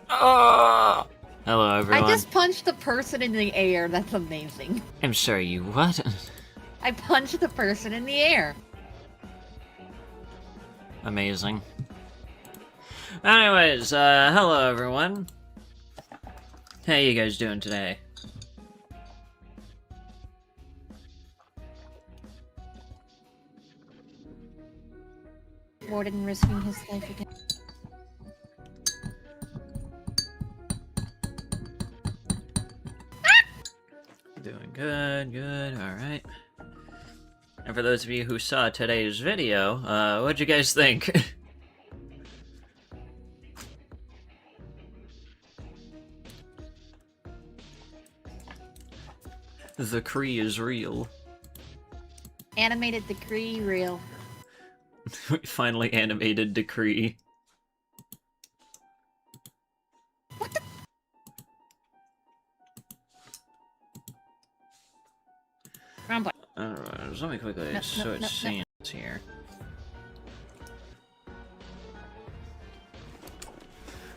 Oh! Hello, everyone. I just punched the person in the air. That's amazing. I'm sorry, you what? I punched the person in the air. Amazing. Anyways, hello, everyone. How you guys doing today? Warden risking his life again. Doing good, good, alright. And for those of you who saw today's video, what'd you guys think? The Kree is real. Animated decree real. We finally animated Decree. What the? Wrong button. Alright, let me quickly switch scenes here.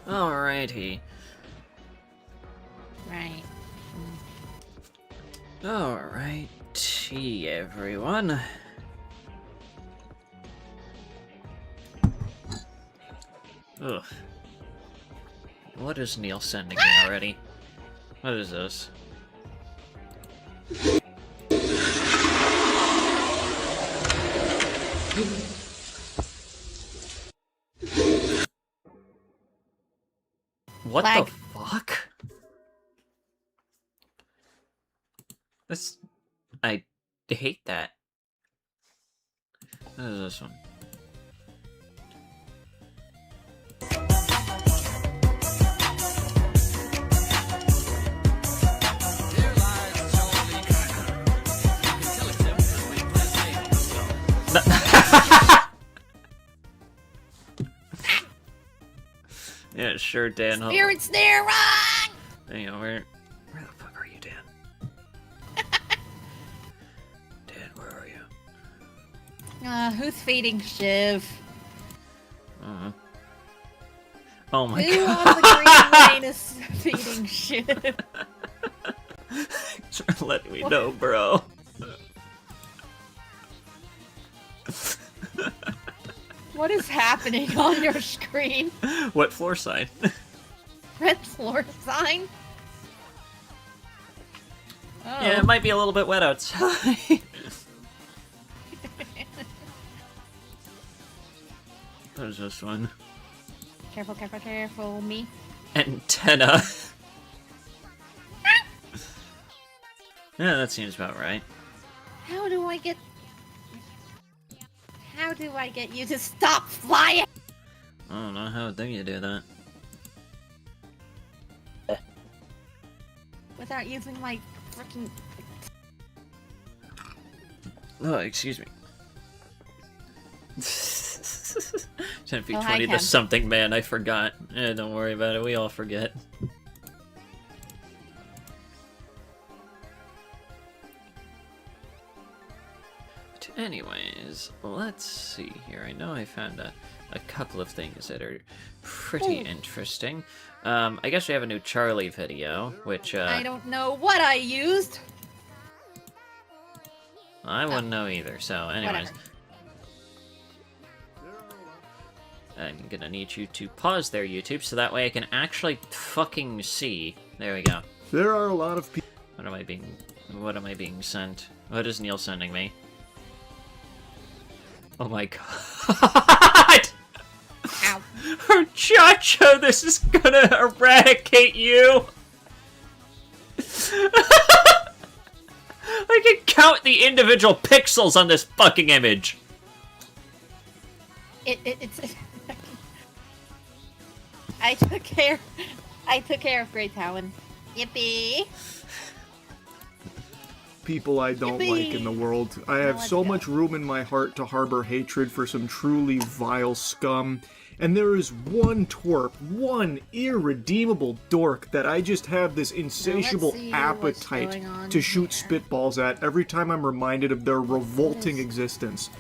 Alrighty. Right. Alrighty, everyone. Ugh. What is Neil sending me already? What is this? What Lag. the fuck? This... I hate that. What is this one? Yeah, sure, Dan. Spirit snare, run! Hang on, where the fuck are you, Dan? Dan, where are you? Who's feeding Shiv? Oh my Who god. on the green lane is feeding Shiv? Thanks for letting me know, bro. What is happening on your screen? What floor sign? Red floor sign? Oh. Yeah, it might be a little bit wet outside. What is this one? Careful, careful, careful, me. Antenna. Yeah, that seems about right. How do I get you to stop flying? I don't know, how do you do that? Without using my freaking... Oh, excuse me. 10 feet Oh, 20 hi, to Ken. something, man, I forgot. Eh, don't worry about it, we all forget. But anyways, let's see here. I know I found a couple of things that are pretty interesting. I guess we have a new Charlie video, which, I don't know what I used. I wouldn't know either, so anyways. Whatever. I'm gonna need you to pause there, YouTube, so that way I can actually fucking see. There we go. There are a lot of people. What am I being sent? What is Neil sending me? Oh my god! Ow. Chacho, this is gonna eradicate you! I can count the individual pixels on this fucking image! It's... I took care of Grey Talon. Yippee! People I don't Yippee! like in the world. I have let's so go. much room in my heart to harbor hatred for some truly vile scum. And there is one twerp, one irredeemable dork that I just have this insatiable see what's appetite going on to shoot here. spitballs at every time I'm reminded of their revolting is- existence.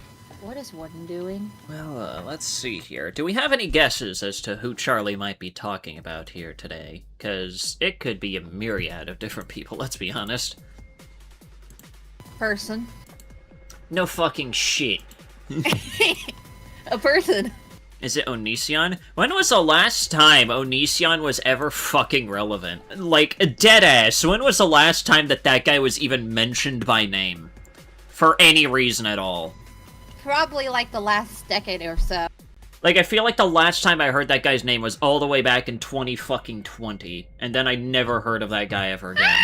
What is Warden doing? Well, let's see here. Do we have any guesses as to who Charlie might be talking about here today? Because it could be a myriad of different people, let's be honest. Person. No fucking shit. A person. Is it Onision? When was the last time Onision was ever fucking relevant? Like, deadass, when was the last time that guy was even mentioned by name? For any reason at all? Probably like the last decade or so. Like, I feel like the last time I heard that guy's name was all the way back in 2020, and then I never heard of that guy ever again.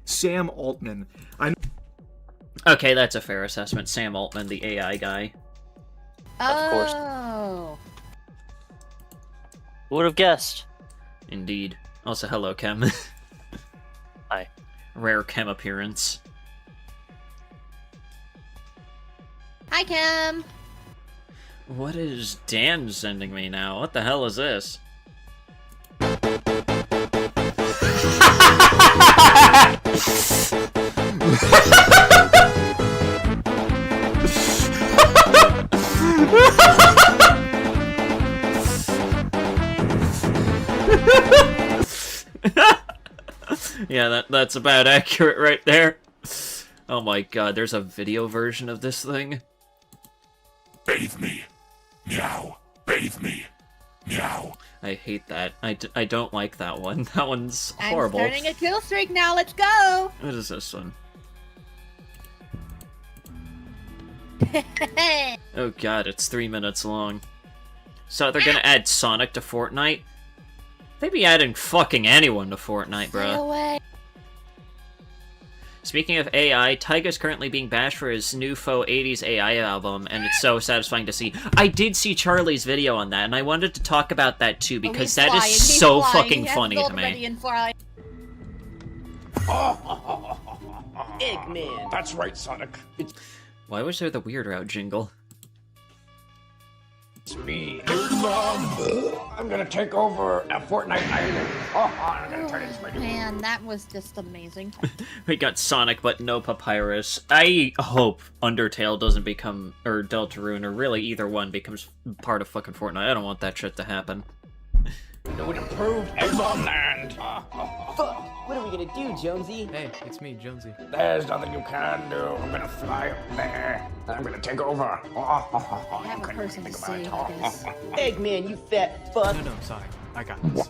Sam Altman. Okay, that's a fair assessment. Sam Altman, the AI guy. Of course. Oh. Who would have guessed? Indeed. Also, hello, Chem. Hi. Rare Chem appearance. Hi, Kim. What is Dan sending me now? What the hell is this? Yeah, that's about accurate right there. Oh my god, there's a video version of this thing. Bathe me. Meow. Bathe me. Meow. I hate that. I don't like that one. That one's horrible. I'm starting a kill streak now. Let's go. What is this one? Oh god, it's 3 minutes long. So they're gonna add Sonic to Fortnite? They be adding fucking anyone to Fortnite, Stay bruh. away. Speaking of AI, Tyga's currently being bashed for his new faux 80s AI album, and it's so satisfying to see. I did see Charlie's video on that, and I wanted to talk about that too, because that is so fucking funny to me. Eggman. That's right, Sonic. Why was there the Weird Route jingle? It's me. I'm gonna take over a Fortnite island. I'm gonna turn it into my new... Man, that was just amazing. We got Sonic, but no Papyrus. I hope Undertale doesn't become, or Deltarune, or really either one becomes part of fucking Fortnite. I don't want that shit to happen. New and improved Eggman Land. Fuck! What are we gonna do, Jonesy? Hey, it's me, Jonesy. There's nothing you can do. I'm gonna fly up there. I'm gonna take over. I have a person to save this. Eggman, you fat fuck! No, Sonic. I got this.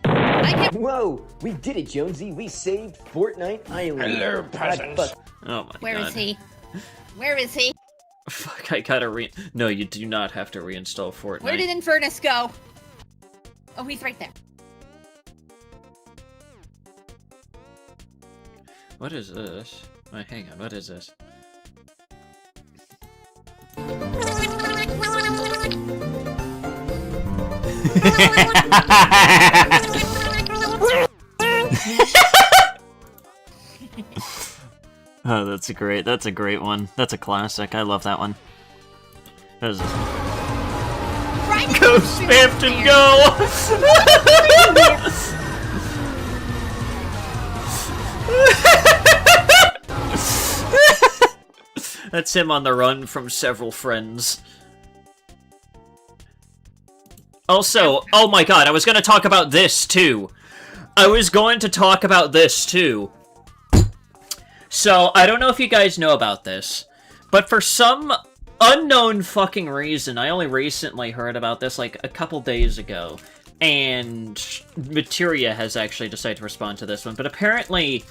I can Whoa! We did it, Jonesy. We saved Fortnite Island. Hello, peasants. Oh my Where god. is he? Where is he? Fuck, I gotta No, you do not have to reinstall Fortnite. Where did Infernus go? Oh, he's right there. What is this? Oh, hang on, what is this? Oh, that's a great one. That's a classic. I love that one. That is... Go, Spamton, go! That's him on the run from several friends. Also, oh my god, I was gonna talk about this too. So, I don't know if you guys know about this, but for some unknown fucking reason, I only recently heard about this like a couple days ago, and Materia has actually decided to respond to this one, but apparently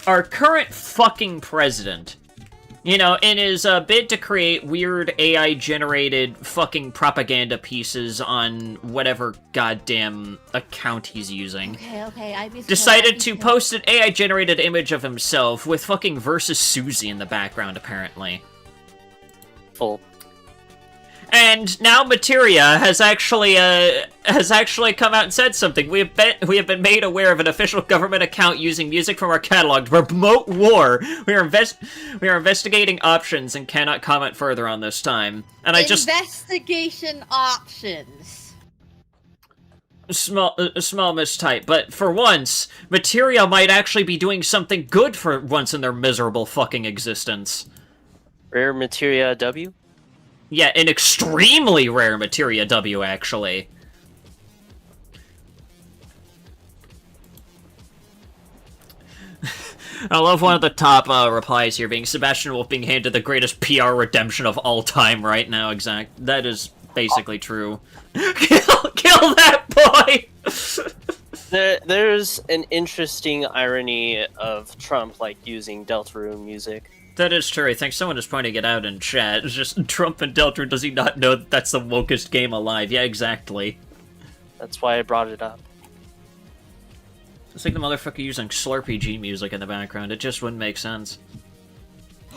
our current fucking president, you know, in his bid to create weird AI-generated fucking propaganda pieces on whatever goddamn account he's using, Okay, I decided to post an AI-generated image of himself with fucking Versus Susie in the background, apparently. Full. And now Materia has actually come out and said something. We have been made aware of an official government account using music from our catalog to promote war. We are investigating options and cannot comment further on this time. And I just investigation options. small mistype, but for once, Materia might actually be doing something good for once in their miserable fucking existence. Rare Materia W? Yeah, an extremely rare Materia W, actually. I love one of the top replies here being Sebastian Wolf being handed the greatest PR redemption of all time right now. That is basically true. Kill that boy! There's an interesting irony of Trump, like, using Deltarune music. That is true. I think someone is pointing it out in chat. It's just Trump and Deltarune, does he not know that that's the wokest game alive? Yeah, exactly. That's why I brought it up. It's like the motherfucker using Slurpee G music in the background. It just wouldn't make sense.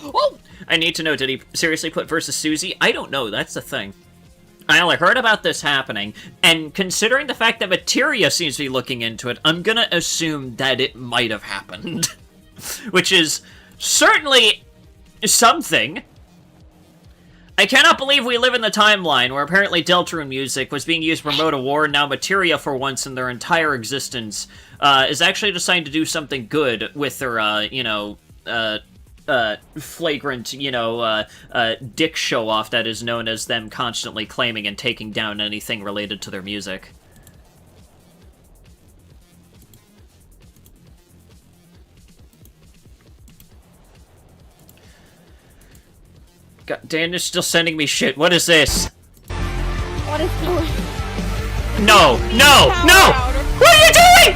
Oh! I need to know, did he seriously put versus Susie? I don't know, that's the thing. I only heard about this happening, and considering the fact that Materia seems to be looking into it, I'm gonna assume that it might have happened. Which is certainly something. I cannot believe we live in the timeline where apparently Deltarune music was being used to promote a war, and now Materia, for once in their entire existence, is actually deciding to do something good with their, flagrant, dick show-off that is known as them constantly claiming and taking down anything related to their music. God, Dan is still sending me shit. What is this? What is going? No! No! No! What are you doing?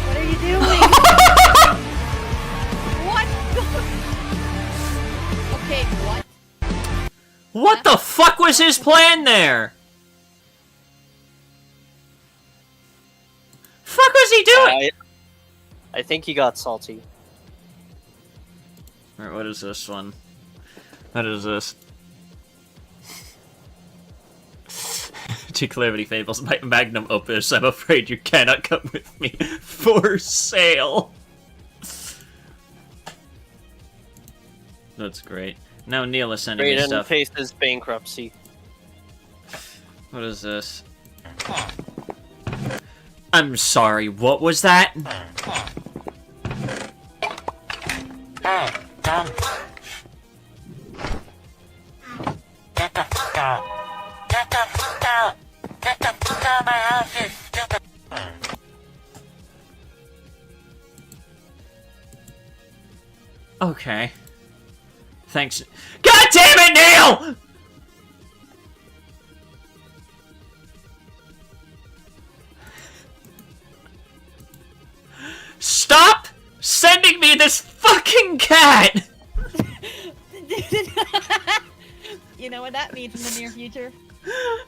What are you doing? What? Okay, what? What the fuck was his plan there? Fuck was he doing? I think he got salty. Alright, what is this one? What is this? Declivity Fables, my magnum opus, I'm afraid you cannot come with me. For sale! That's great. Now Neil is sending me Raiden stuff. faces bankruptcy. What is this? I'm sorry, what was that? Okay. Thanks. God damn it, Neil! Stop sending me this fucking cat! You know what that means in the near future?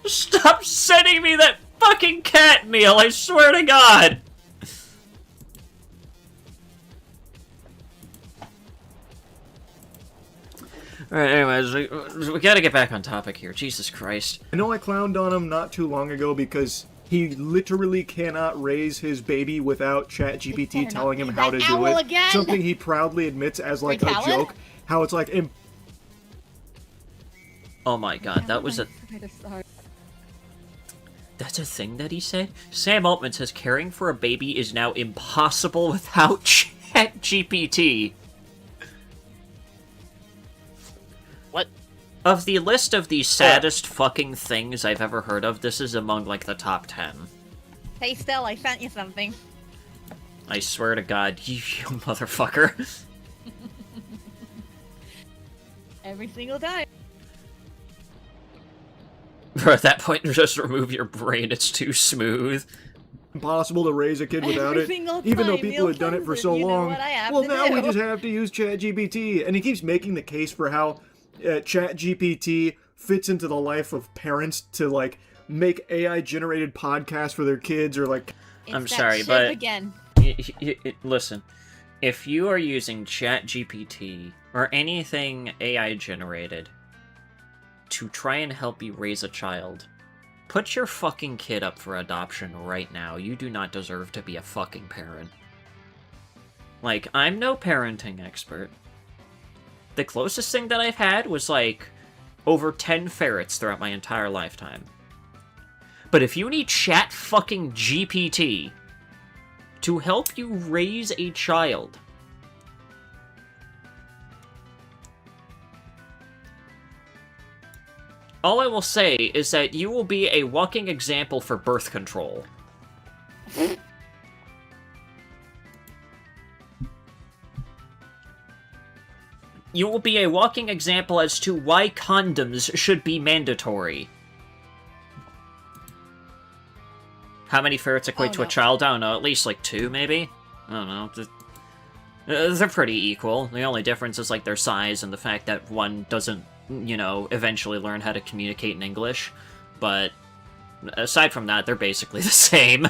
Stop sending me that fucking cat meal, I swear to God! Alright, anyways, we gotta get back on topic here. Jesus Christ. I know I clowned on him not too long ago because he literally cannot raise his baby without ChatGPT telling him how to do it. Again? Something he proudly admits as like Wait, a joke. How it's like Oh my God, that was a... That's a thing that he said? Sam Altman says caring for a baby is now impossible without ChatGPT. What? Of the list of the saddest fucking things I've ever heard of, this is among, like, the top 10. Hey, Stell, I sent you something. I swear to God, you motherfucker. Every single time. Bro, at that point, just remove your brain, it's too smooth. impossible to raise a kid without Every it, single even though time people Neil had done it for says so it, you know long. what I have Well, to now we do. just have to use ChatGPT, and he keeps making the case for how ChatGPT fits into the life of parents to like make AI-generated podcasts for their kids, or like. It's I'm that sorry, shit but again. Listen, if you are using ChatGPT or anything AI-generated to try and help you raise a child, put your fucking kid up for adoption right now. You do not deserve to be a fucking parent. Like, I'm no parenting expert. The closest thing that I've had was, like, over 10 ferrets throughout my entire lifetime. But if you need chat fucking GPT to help you raise a child, all I will say is that you will be a walking example for birth control. You will be a walking example as to why condoms should be mandatory. How many ferrets equate to a child? I don't know, at least like 2, maybe? I don't know. They're pretty equal. The only difference is like their size and the fact that one doesn't, you know, eventually learn how to communicate in English. But aside from that, they're basically the same.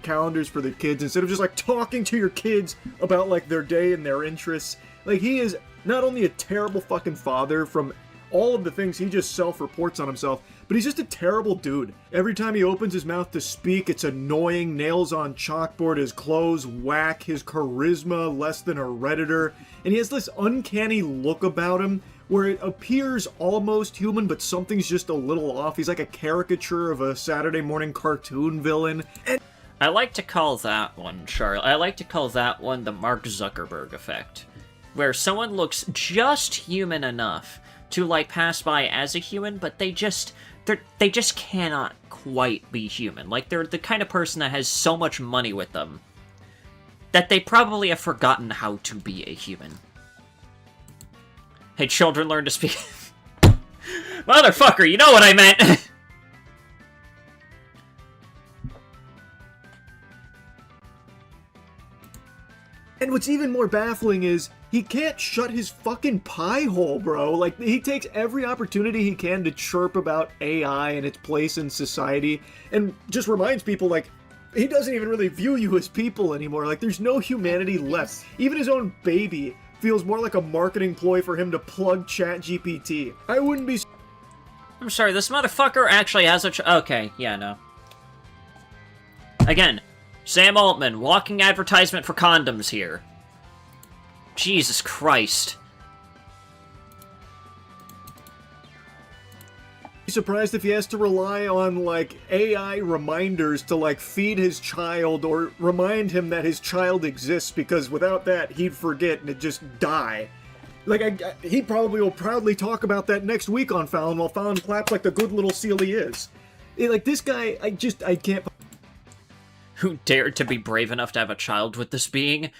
Calendars for the kids instead of just like talking to your kids about like their day and their interests. Like, he is not only a terrible fucking father from all of the things he just self-reports on himself, but he's just a terrible dude. Every time he opens his mouth to speak, it's annoying, nails on chalkboard, his clothes whack, his charisma less than a Redditor, and he has this uncanny look about him where it appears almost human, but something's just a little off. He's like a caricature of a Saturday morning cartoon villain. And I like to call that one, Charlie. I like to call that one the Mark Zuckerberg effect, where someone looks just human enough to like pass by as a human, but they just cannot quite be human. Like, they're the kind of person that has so much money with them that they probably have forgotten how to be a human. Hey, children, learn to speak. Motherfucker, you know what I meant. And what's even more baffling is he can't shut his fucking pie hole, bro. Like, he takes every opportunity he can to chirp about AI and its place in society, and just reminds people, like, he doesn't even really view you as people anymore. Like, there's no humanity left. Even his own baby feels more like a marketing ploy for him to plug ChatGPT. I wouldn't be... I'm sorry, this motherfucker actually has a okay, yeah, no. Again, Sam Altman, walking advertisement for condoms here. Jesus Christ. Surprised if he has to rely on, like, AI reminders to, like, feed his child or remind him that his child exists, because without that, he'd forget and it'd just die. Like, he probably will proudly talk about that next week on Fallon while Fallon claps like the good little seal he is. Like, this guy, I can't... Who dared to be brave enough to have a child with this being?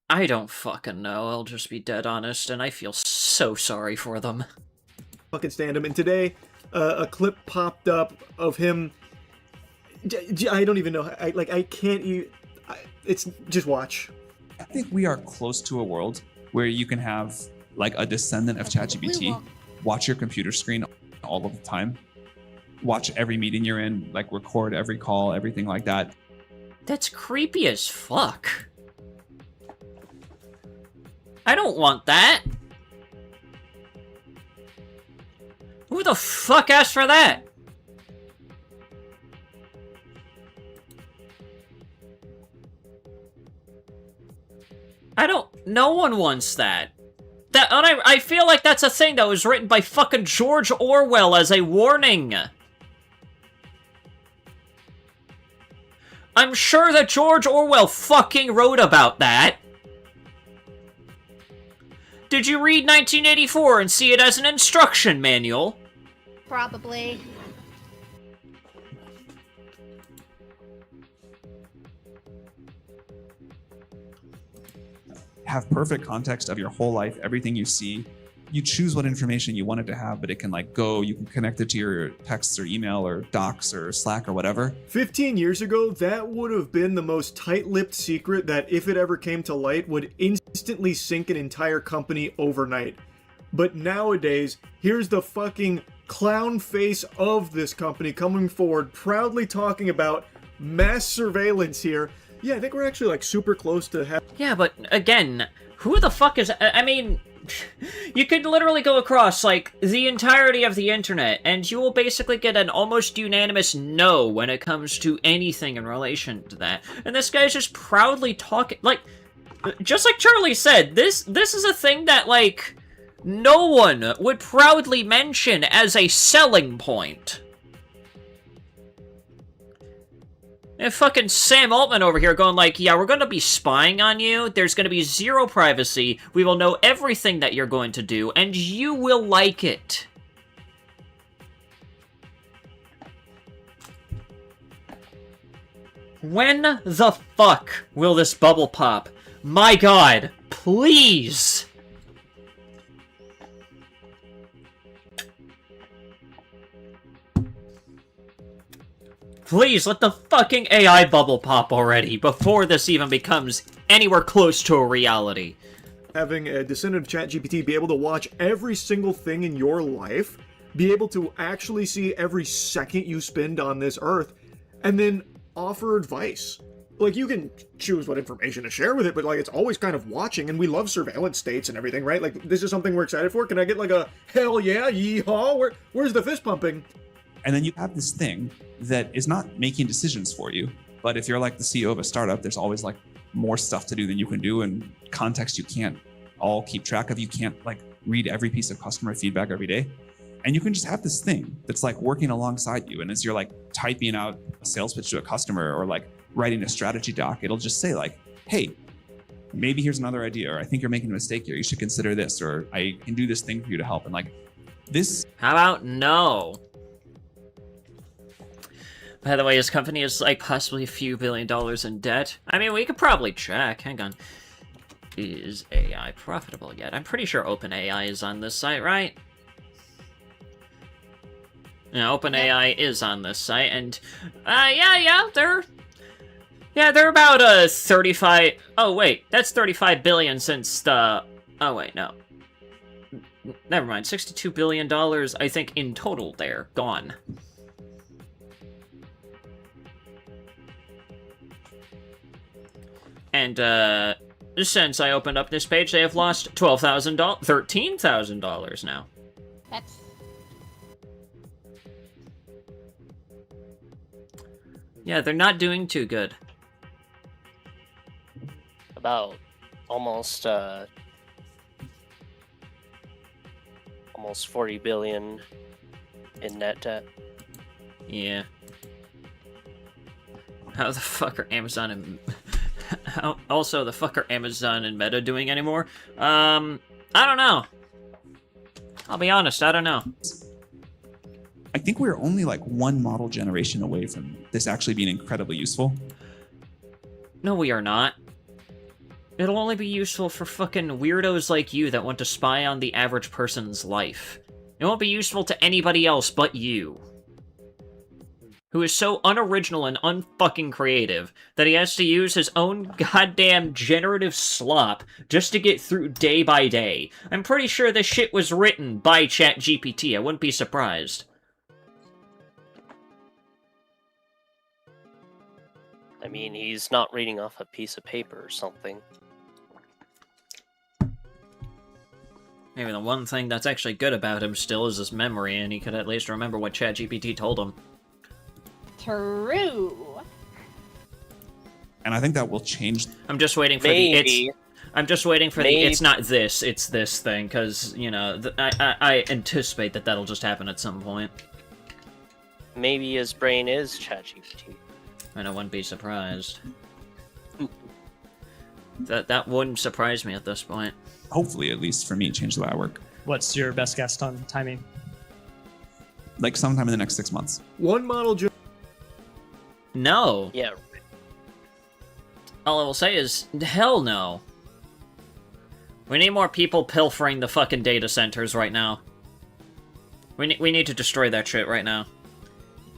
I don't fucking know, I'll just be dead honest, and I feel so sorry for them. Fucking stand him. And today, a clip popped up of him... I don't even know. I can't even... It's... Just watch. I think we are close to a world where you can have, like, a descendant of ChatGPT watch your computer screen all of the time. Watch every meeting you're in, like, record every call, everything like that. That's creepy as fuck. I don't want that. Who the fuck asked for that? No one wants that. And I feel like that's a thing that was written by fucking George Orwell as a warning. I'm sure that George Orwell fucking wrote about that. Did you read 1984 and see it as an instruction manual? Probably. Have perfect context of your whole life, everything you see. You choose what information you want it to have, but it can like go, you can connect it to your texts or email or docs or Slack or whatever. 15 years ago, that would have been the most tight-lipped secret that, if it ever came to light, would instantly sink an entire company overnight. But nowadays, here's the fucking clown face of this company coming forward, proudly talking about mass surveillance here. Yeah, I think we're actually like super close to have... Yeah, but again, who the fuck is... I mean... You could literally go across, like, the entirety of the internet, and you will basically get an almost unanimous no when it comes to anything in relation to that. And this guy's just proudly talking, like, just like Charlie said, this is a thing that, like, no one would proudly mention as a selling point. And fucking Sam Altman over here going like, yeah, we're going to be spying on you. There's going to be zero privacy. We will know everything that you're going to do, and you will like it. When the fuck will this bubble pop? My god, please! Please, let the fucking AI bubble pop already, before this even becomes anywhere close to a reality. Having a descendant of ChatGPT be able to watch every single thing in your life, be able to actually see every second you spend on this earth, and then offer advice. Like, you can choose what information to share with it, but, like, it's always kind of watching, and we love surveillance states and everything, right? Like, this is something we're excited for. Can I get, like, a hell yeah, yeehaw? Where's the fist pumping? And then you have this thing that is not making decisions for you. But if you're like the CEO of a startup, there's always like more stuff to do than you can do, and context you can't all keep track of. You can't like read every piece of customer feedback every day. And you can just have this thing that's like working alongside you. And as you're like typing out a sales pitch to a customer or like writing a strategy doc, it'll just say like, hey, maybe here's another idea, or I think you're making a mistake here. You should consider this, or I can do this thing for you to help. And like this. How about no? By the way, his company is like possibly a few $1 billion in debt. I mean, we could probably check. Hang on. Is AI profitable yet? I'm pretty sure OpenAI is on this site, right? Yeah, OpenAI is on this site, and they're about 35. Oh wait, that's 35 billion since the. Oh wait, no. Never mind. $62 billion, I think, in total. There, gone. And, since I opened up this page, they have lost $12,000, $13,000 now. That's... Yeah, they're not doing too good. About almost 40 billion in net debt. Yeah. How the fuck are Amazon and... Also, the fuck are Amazon and Meta doing anymore? I don't know. I'll be honest, I don't know. I think we're only like one model generation away from this actually being incredibly useful. No, we are not. It'll only be useful for fucking weirdos like you that want to spy on the average person's life. It won't be useful to anybody else but you. Who is so unoriginal and unfucking creative that he has to use his own goddamn generative slop just to get through day by day. I'm pretty sure this shit was written by ChatGPT. I wouldn't be surprised. I mean, he's not reading off a piece of paper or something. Maybe the one thing that's actually good about him still is his memory, and he could at least remember what ChatGPT told him. True. And I think that will change. I'm just waiting for I'm just waiting for the it's not this, it's this thing, because, you know, I anticipate that that'll just happen at some point. Maybe his brain is ChatGPT. And I wouldn't be surprised. That wouldn't surprise me at this point. Hopefully, at least for me, change the way I work. What's your best guess on timing? Like sometime in the next 6 months. One model No. Yeah. All I will say is, hell no. We need more people pilfering the fucking data centers right now. We need to destroy that shit right now.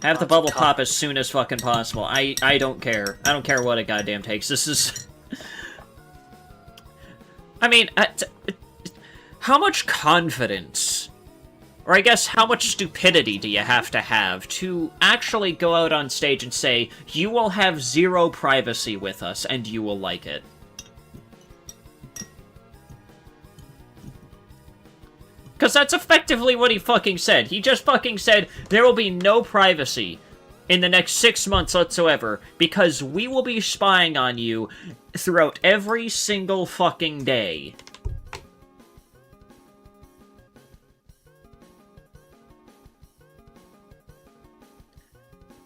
Have the bubble pop as soon as fucking possible. I don't care. I don't care what it goddamn takes. This is... I mean, how much confidence, or I guess how much stupidity do you have to actually go out on stage and say, you will have zero privacy with us and you will like it? Because that's effectively what he fucking said. He just fucking said, there will be no privacy in the next 6 months whatsoever, because we will be spying on you throughout every single fucking day.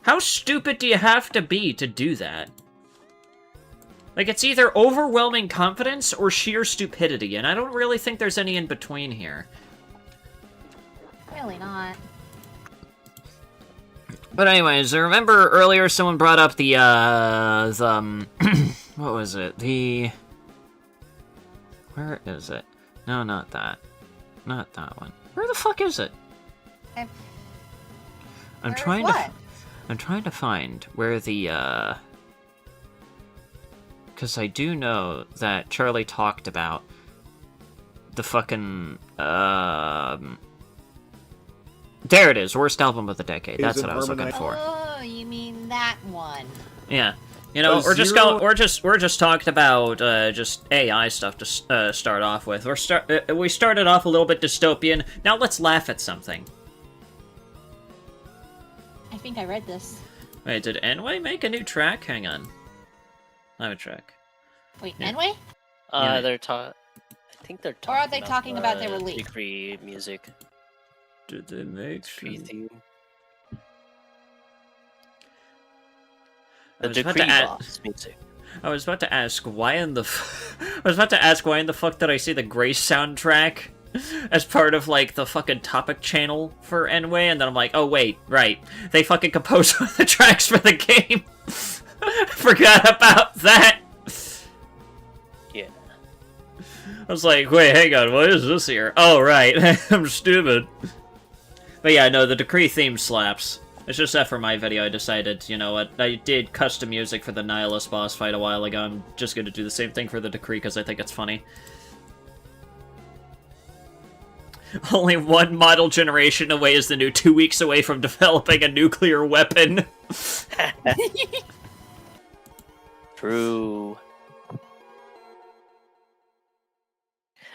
How stupid do you have to be to do that? Like, it's either overwhelming confidence or sheer stupidity, and I don't really think there's any in between here. Really not. But anyways, I remember earlier someone brought up the what was it? Where is it? No, not that. Not that one. Where the fuck is it? I'm trying to find where the, because I do know that Charlie talked about the fucking, there it is, worst album of the decade. That's what I was looking for. Oh, you mean that one? Yeah, you know, we're just talking about just AI stuff to start off with. We started off a little bit dystopian. Now let's laugh at something. I think I read this. Wait, did Enway make a new track? Hang on. I have a track. Wait, Yeah. Enway? Yeah. They're talking. I think they're talking. Or are they talking about their release? Decree music. Did they make Decree theme? I The was about Decree to boss music. I was about to ask why in the fuck did I see the Grace soundtrack as part of like the fucking topic channel for Enway, and then I'm like, oh wait, right, they fucking composed one of the tracks for the game. Forgot about that. Yeah. I was like, wait, hang on, what is this here? Oh right, I'm stupid. But yeah, no, the Decree theme slaps. It's just that for my video I decided, you know what, I did custom music for the Nihilist boss fight a while ago. I'm just gonna do the same thing for the Decree because I think it's funny. Only one model generation away is the new 2 weeks away from developing a nuclear weapon. True.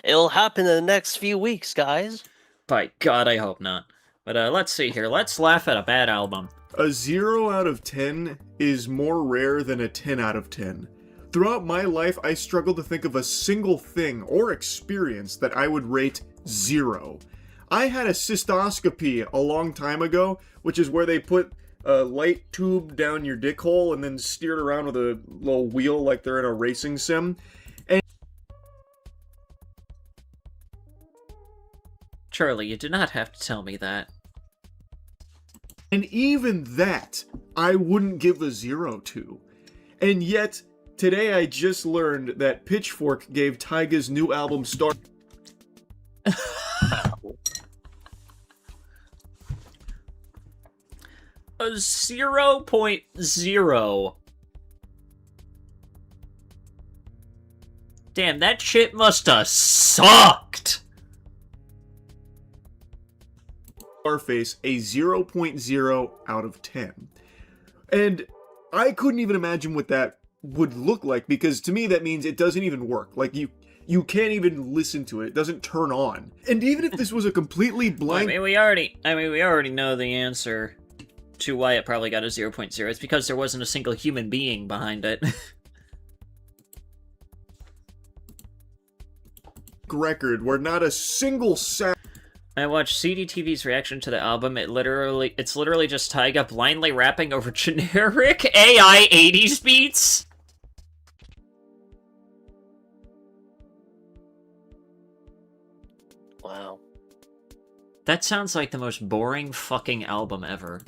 It'll happen in the next few weeks, guys. By God, I hope not. But let's see here. Let's laugh at a bad album. A 0 out of 10 is more rare than a 10 out of 10. Throughout my life, I struggle to think of a single thing or experience that I would rate 0. I had a cystoscopy a long time ago, which is where they put a light tube down your dick hole and then steered around with a little wheel like they're in a racing sim. And Charlie, you did not have to tell me that. And even that, I wouldn't give a 0 to. And yet, today I just learned that Pitchfork gave Taiga's new album Star... A 0.0. Damn, that shit musta sucked! Starface a 0.0 out of 10. And I couldn't even imagine what that would look like, because to me that means it doesn't even work. Like, you can't even listen to it. It doesn't turn on. And even if this was a completely blank... I mean, we already know the answer to why it probably got a 0.0. It's because there wasn't a single human being behind it. record where not a single sound... I watched CDTV's reaction to the album. It's literally just Taiga blindly rapping over generic AI 80s beats. Wow. That sounds like the most boring fucking album ever.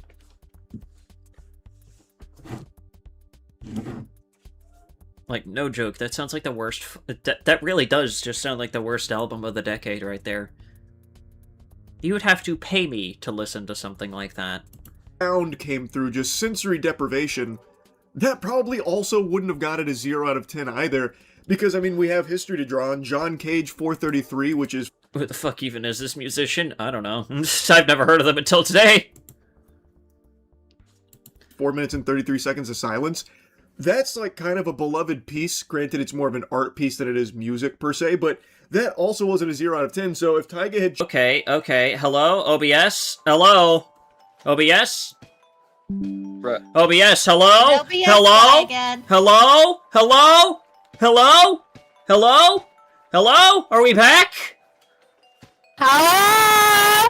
Like, no joke, that sounds like the worst... That really does just sound like the worst album of the decade right there. You would have to pay me to listen to something like that. Sound came through, just sensory deprivation. That probably also wouldn't have got it a 0 out of 10 either, because, I mean, we have history to draw on. John Cage 433, which is... Who the fuck even is this musician? I don't know. I've never heard of them until today. 4 minutes and 33 seconds of silence. That's, like, kind of a beloved piece. Granted, it's more of an art piece than it is music, per se, but that also wasn't a 0 out of 10, so if Taiga had... Okay. Hello? OBS? Hello? OBS? Right. OBS, hello? OBS, hello? again. Hello? Hello? Hello? Hello? Hello? Are we back? Hello?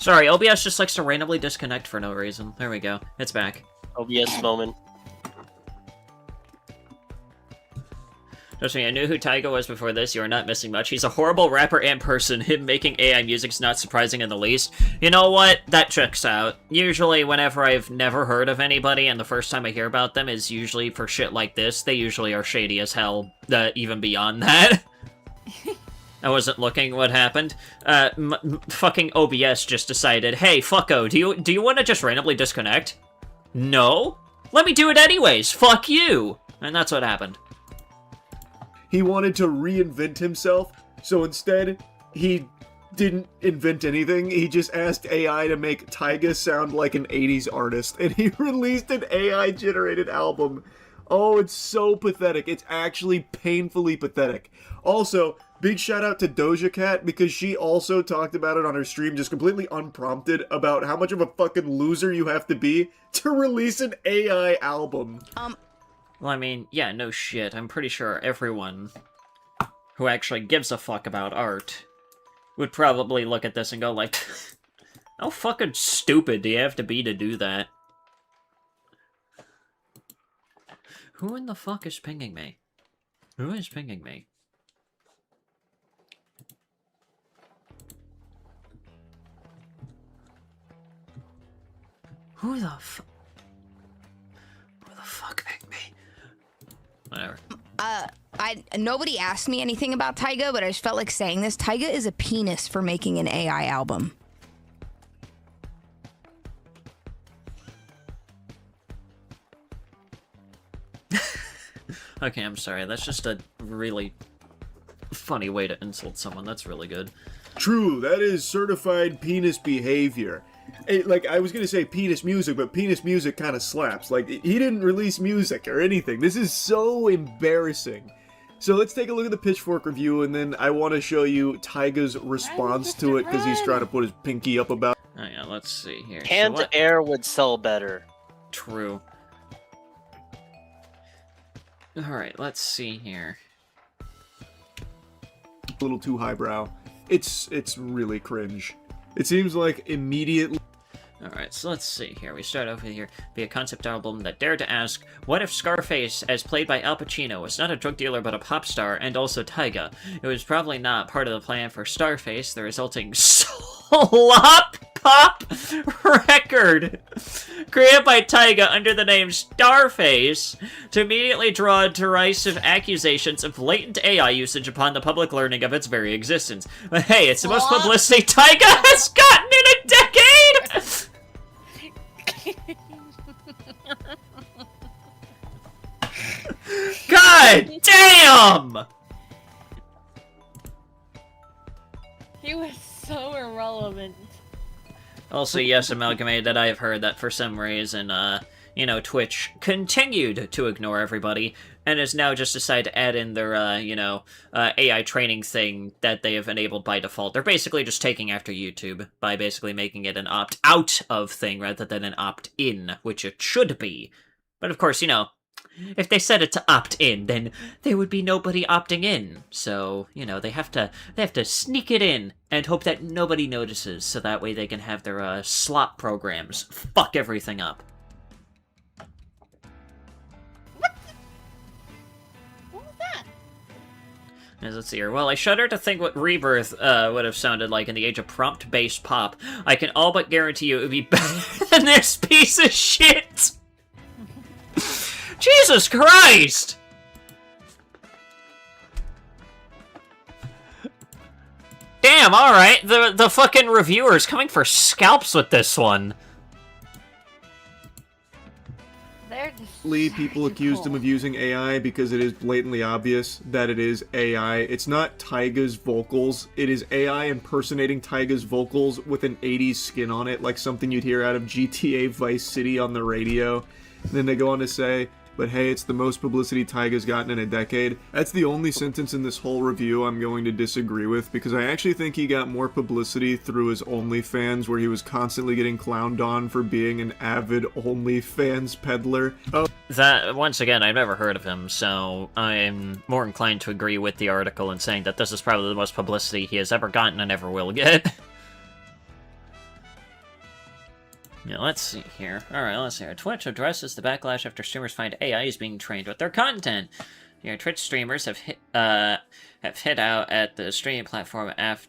Sorry, OBS just likes to randomly disconnect for no reason. There we go. It's back. OBS moment. Trust me, I knew who Taiga was before this. You are not missing much. He's a horrible rapper and person. Him making AI music's not surprising in the least. You know what? That checks out. Usually, whenever I've never heard of anybody, and the first time I hear about them is usually for shit like this, they usually are shady as hell, even beyond that. I wasn't looking what happened. Fucking OBS just decided, hey, fucko, do you want to just randomly disconnect? No? Let me do it anyways! Fuck you! And that's what happened. He wanted to reinvent himself, so instead, he didn't invent anything. He just asked AI to make Taiga sound like an 80s artist, and he released an AI-generated album. Oh, it's so pathetic. It's actually painfully pathetic. Also, big shout out to Doja Cat, because she also talked about it on her stream, just completely unprompted, about how much of a fucking loser you have to be to release an AI album. Well, I mean, yeah, no shit. I'm pretty sure everyone who actually gives a fuck about art would probably look at this and go like, how fucking stupid do you have to be to do that? Who in the fuck is pinging me? Who is pinging me? Who the fuck pinged me? Whatever. Nobody asked me anything about Taiga, but I just felt like saying this. Taiga is a penis for making an AI album. Okay, I'm sorry. That's just a really funny way to insult someone. That's really good. True, that is certified penis behavior. Like, I was gonna say penis music, but penis music kind of slaps. Like, he didn't release music or anything. This is so embarrassing. So let's take a look at the Pitchfork review, and then I want to show you Taiga's response to it, because he's trying to put his pinky up about. Oh yeah, let's see here. Canned air would sell better. True. Alright, let's see here. A little too highbrow. It's really cringe. It seems like immediately. Alright, so let's see here. We start off with here. Be a concept album that dared to ask, what if Scarface, as played by Al Pacino, was not a drug dealer but a pop star, and also Taiga? It was probably not part of the plan for Starface, the resulting slop pop record created by Taiga under the name Starface to immediately draw derisive accusations of blatant AI usage upon the public learning of its very existence. But hey, it's the most publicity Taiga has gotten in a decade! God damn! He was so irrelevant. Also, yes, Amalgamated, I have heard that for some reason, Twitch continued to ignore everybody, and has now just decided to add in their, AI training thing that they have enabled by default. They're basically just taking after YouTube by basically making it an opt-out of thing rather than an opt-in, which it should be. But of course, if they set it to opt-in, then there would be nobody opting in. So, they have to sneak it in and hope that nobody notices, so that way they can have their slop programs fuck everything up. What was that? As let's see here. Well, I shudder to think what Rebirth would have sounded like in the age of prompt-based pop. I can all but guarantee you it would be better than this piece of shit! Jesus Christ! Damn, alright. The fucking reviewer's coming for scalps with this one. They're just People accused him of using AI because it is blatantly obvious that it is AI. It's not Taiga's vocals. It is AI impersonating Taiga's vocals with an 80s skin on it, like something you'd hear out of GTA Vice City on the radio. And then they go on to say, but hey, it's the most publicity Taiga's gotten in a decade. That's the only sentence in this whole review I'm going to disagree with, because I actually think he got more publicity through his OnlyFans, where he was constantly getting clowned on for being an avid OnlyFans peddler. That, once again, I've never heard of him, so I'm more inclined to agree with the article in saying that this is probably the most publicity he has ever gotten and ever will get. Yeah, let's see here. Alright, let's see here. Twitch addresses the backlash after streamers find AI is being trained with their content. Here, Twitch streamers have hit out at the streaming platform after...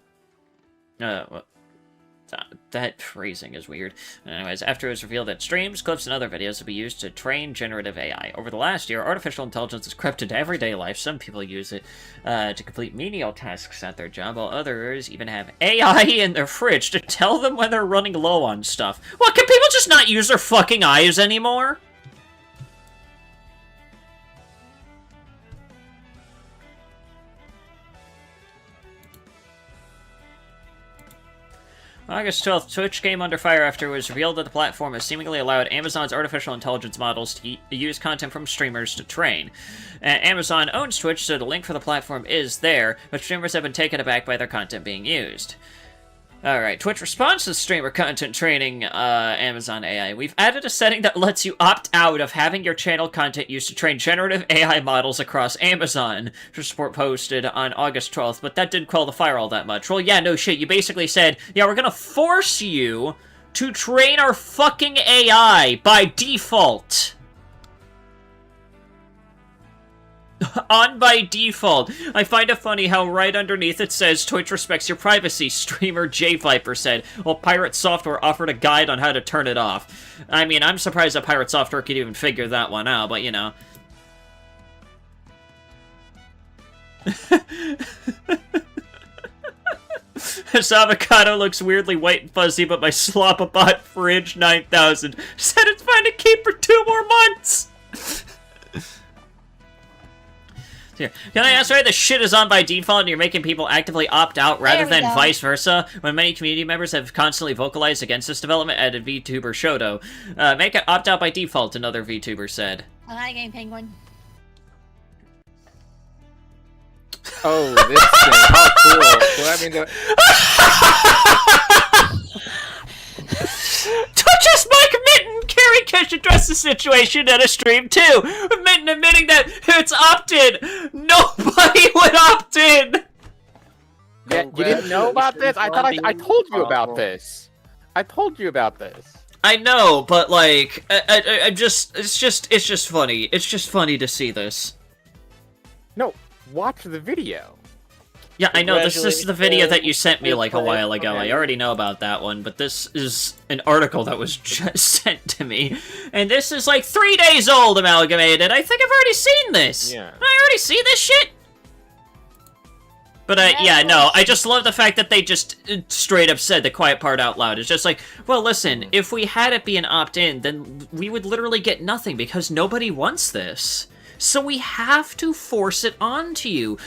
that phrasing is weird. Anyways, after it was revealed that streams, clips, and other videos will be used to train generative AI. Over the last year, artificial intelligence has crept into everyday life. Some people use it to complete menial tasks at their job, while others even have AI in their fridge to tell them when they're running low on stuff. What, can people just not use their fucking eyes anymore? August 12th, Twitch came under fire after it was revealed that the platform has seemingly allowed Amazon's artificial intelligence models to use content from streamers to train. Amazon owns Twitch, so the link for the platform is there, but streamers have been taken aback by their content being used. Alright, Twitch responds to streamer content training Amazon AI. We've added a setting that lets you opt out of having your channel content used to train generative AI models across Amazon, report posted on August 12th, but that didn't quell the fire all that much. Well, yeah, no shit, you basically said, yeah, we're gonna force you to train our fucking AI by default. On by default. I find it funny how right underneath it says Twitch respects your privacy, streamer J Viper said, while Pirate Software offered a guide on how to turn it off. I mean, I'm surprised that Pirate Software could even figure that one out, but you know. This avocado looks weirdly white and fuzzy, but my Slopabot Fridge 9000 said it's fine to keep for 2 more months! Here. Can I ask why the shit is on by default and you're making people actively opt out rather than vice versa? When many community members have constantly vocalized against this development, added VTuber Shoto. Make it opt out by default, another VTuber said. Hi, Game Penguin. Oh, this thing. How cool. Well, I mean, Twitch's Mike Mitten! Carrie Kish addressed the situation at a stream too! With Mitten admitting that it's opt-in! Nobody would opt in! Yeah, you didn't know about this? I thought I told you about this. I told you about this. I know, but like, I'm just, it's just funny. It's just funny to see this. No, watch the video. Yeah, I know, this is the video that you sent me like a while ago. I already know about that one, but this is an article that was just sent to me. And this is like 3 days old, Amalgamated. I think I've already seen this. Yeah. I already see this shit. But yeah, no, I just love the fact that they just straight up said the quiet part out loud. It's just like, well, listen, if we had it be an opt-in, then we would literally get nothing because nobody wants this. So we have to force it onto you.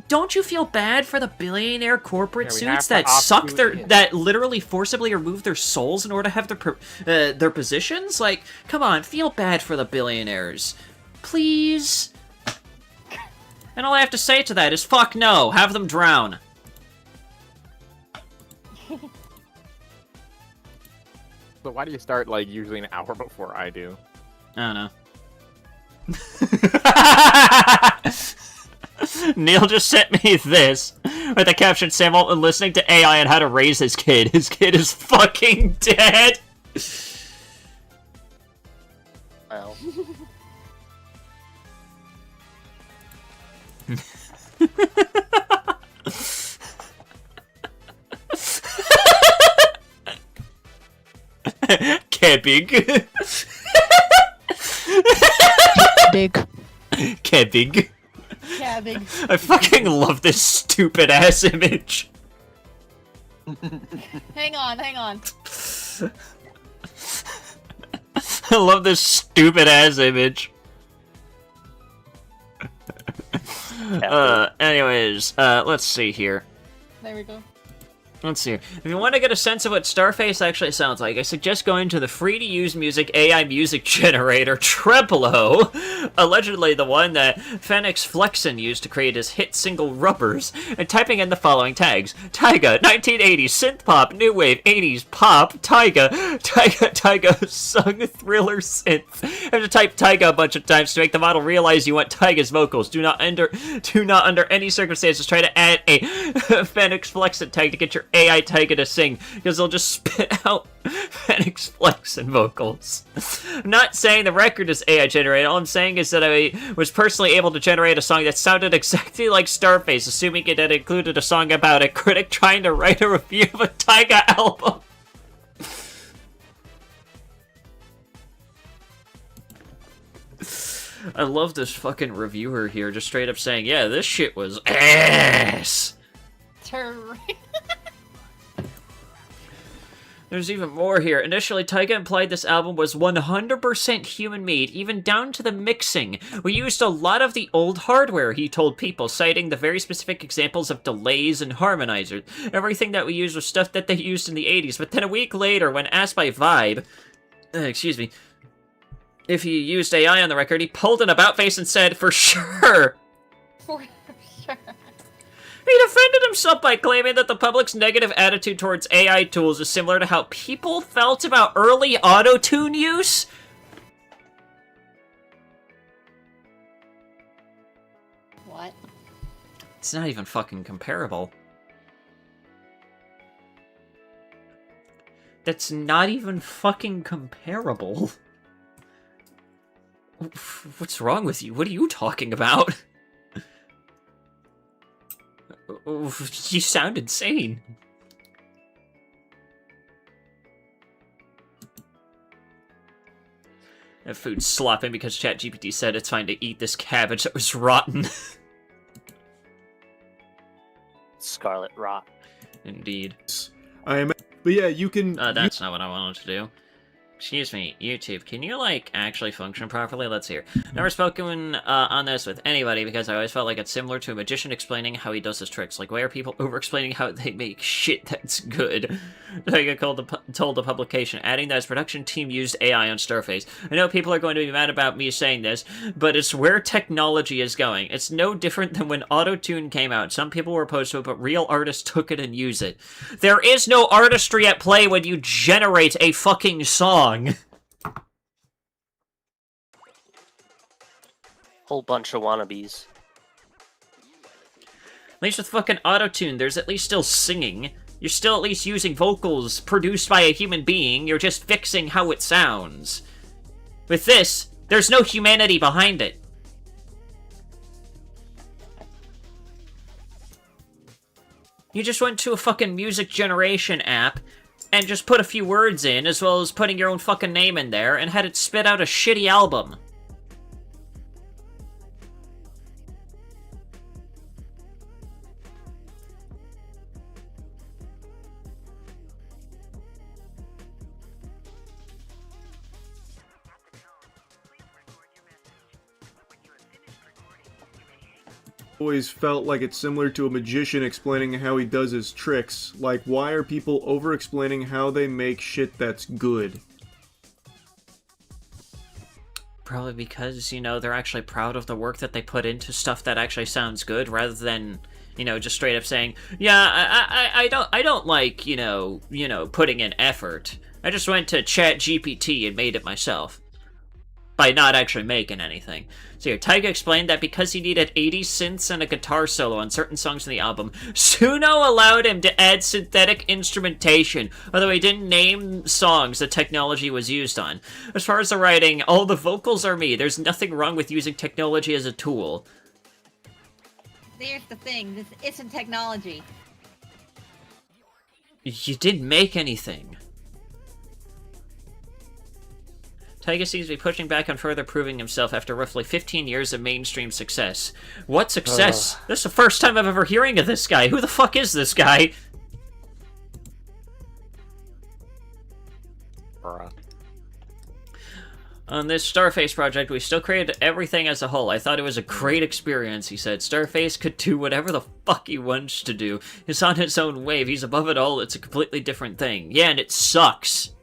Don't you feel bad for the billionaire corporate suits that that literally forcibly remove their souls in order to have their positions? Like, come on, feel bad for the billionaires. Please? And all I have to say to that is, fuck no, have them drown. So why do you start, like, usually an hour before I do? I don't know. Neil just sent me this with the caption, Sam Altman listening to AI on how to raise his kid. His kid is fucking dead. Well. Kebbing. Big. Kebbing. Cabbing. I fucking love this stupid ass image. Hang on. I love this stupid ass image. Anyways, let's see here. There we go. Let's see here. If you want to get a sense of what Starface actually sounds like, I suggest going to the free-to-use music AI music generator, Treplo, allegedly the one that Phoenix Flexen used to create his hit single Rubbers, and typing in the following tags. Taiga, 1980s, synth pop, new wave, 80s, pop, Taiga, sung thriller synth. You have to type Taiga a bunch of times to make the model realize you want Taiga's vocals. Do not under any circumstances try to add a Phoenix Flexen tag to get your AI Taiga to sing, because they'll just spit out Phoenix Flex and vocals. I'm not saying the record is AI generated, all I'm saying is that I was personally able to generate a song that sounded exactly like Starface, assuming it had included a song about a critic trying to write a review of a Taiga album. I love this fucking reviewer here, just straight up saying, yeah, this shit was ass! There's even more here. Initially, Taiga implied this album was 100% human-made, even down to the mixing. We used a lot of the old hardware, he told People, citing the very specific examples of delays and harmonizers. Everything that we used was stuff that they used in the 80s, but then a week later, when asked by Vibe, if he used AI on the record, he pulled an about-face and said, for sure! For sure. He defended himself by claiming that the public's negative attitude towards AI tools is similar to how people felt about early auto-tune use. What? It's not even fucking comparable. That's not even fucking comparable. What's wrong with you? What are you talking about? You sound insane. That food's slopping because ChatGPT said it's fine to eat this cabbage that was rotten. Scarlet rot. Indeed. But yeah, you can... that's not what I wanted to do. Excuse me, YouTube, can you, like, actually function properly? Let's hear. Never spoken on this with anybody because I always felt like it's similar to a magician explaining how he does his tricks. Like, why are people over-explaining how they make shit that's good? Taiga told the publication, adding that his production team used AI on Starface. I know people are going to be mad about me saying this, but it's where technology is going. It's no different than when Auto-Tune came out. Some people were opposed to it, but real artists took it and used it. There is no artistry at play when you generate a fucking song. Whole bunch of wannabes. At least with fucking auto-tune, there's at least still singing. You're still at least using vocals produced by a human being, you're just fixing how it sounds. With this, there's no humanity behind it. You just went to a fucking music generation app and just put a few words in, as well as putting your own fucking name in there, and had it spit out a shitty album. Always felt like it's similar to a magician explaining how he does his tricks. Like, why are people over-explaining how they make shit that's good? Probably because, you know, they're actually proud of the work that they put into stuff that actually sounds good, rather than, you know, just straight up saying, yeah, I don't like, you know, putting in effort. I just went to ChatGPT and made it myself. By not actually making anything. So here, Taiga explained that because he needed 80 synths and a guitar solo on certain songs in the album, Suno allowed him to add synthetic instrumentation, although he didn't name songs the technology was used on. As far as the writing, all the vocals are me. There's nothing wrong with using technology as a tool. There's the thing, this isn't technology. You didn't make anything. Taiga seems to be pushing back on further proving himself after roughly 15 years of mainstream success. What success? This is the first time I'm ever hearing of this guy. Who the fuck is this guy? Bruh. On this Starface project, we still created everything as a whole. I thought it was a great experience, he said. Starface could do whatever the fuck he wants to do. He's on his own wave. He's above it all. It's a completely different thing. Yeah, and it sucks.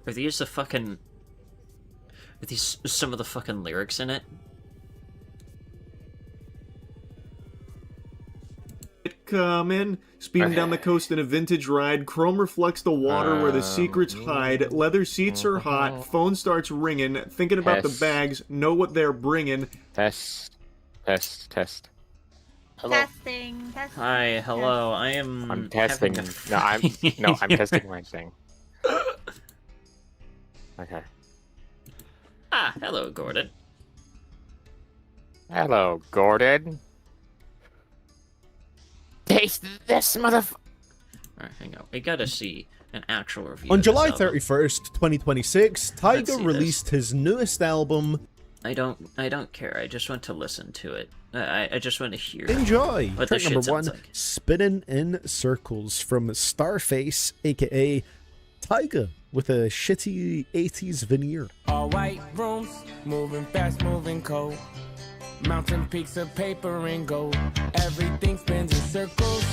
Are these the fucking... Are these some of the fucking lyrics in it? coming. Speeding down the coast in a vintage ride. Chrome reflects the water where the secrets hide. Leather seats are hot. Phone starts ringing. Thinking about the bags. Know what they're bringing. Test. Test. Hello. Testing. Hi, hello. I am. I'm testing. having No, I'm testing my thing. Okay. Ah, hello, Gordon. Hello, Gordon. Taste this, motherfucker. Alright, hang on. We gotta see an actual review. On of this July album. 31st, 2026, Let's Tyga see released his newest album. I don't care. I just want to listen to it. I just want to hear. Enjoy! What the Track shit number 1, sounds like. Spinning in Circles from Starface, aka Tyga, with a shitty 80s veneer. All white rooms, moving fast, moving cold. Mountain peaks of paper and gold. Everything spins in circles.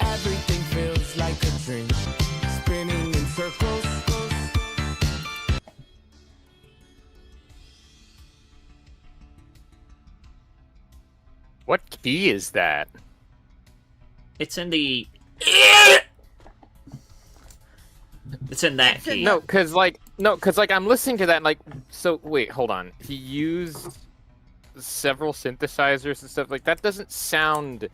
Everything feels like a dream. Spinning in circles. What key is that? It's in the. It's in that key. No, cause I'm listening to that and like, so wait, hold on. He used several synthesizers and stuff like that. Doesn't sound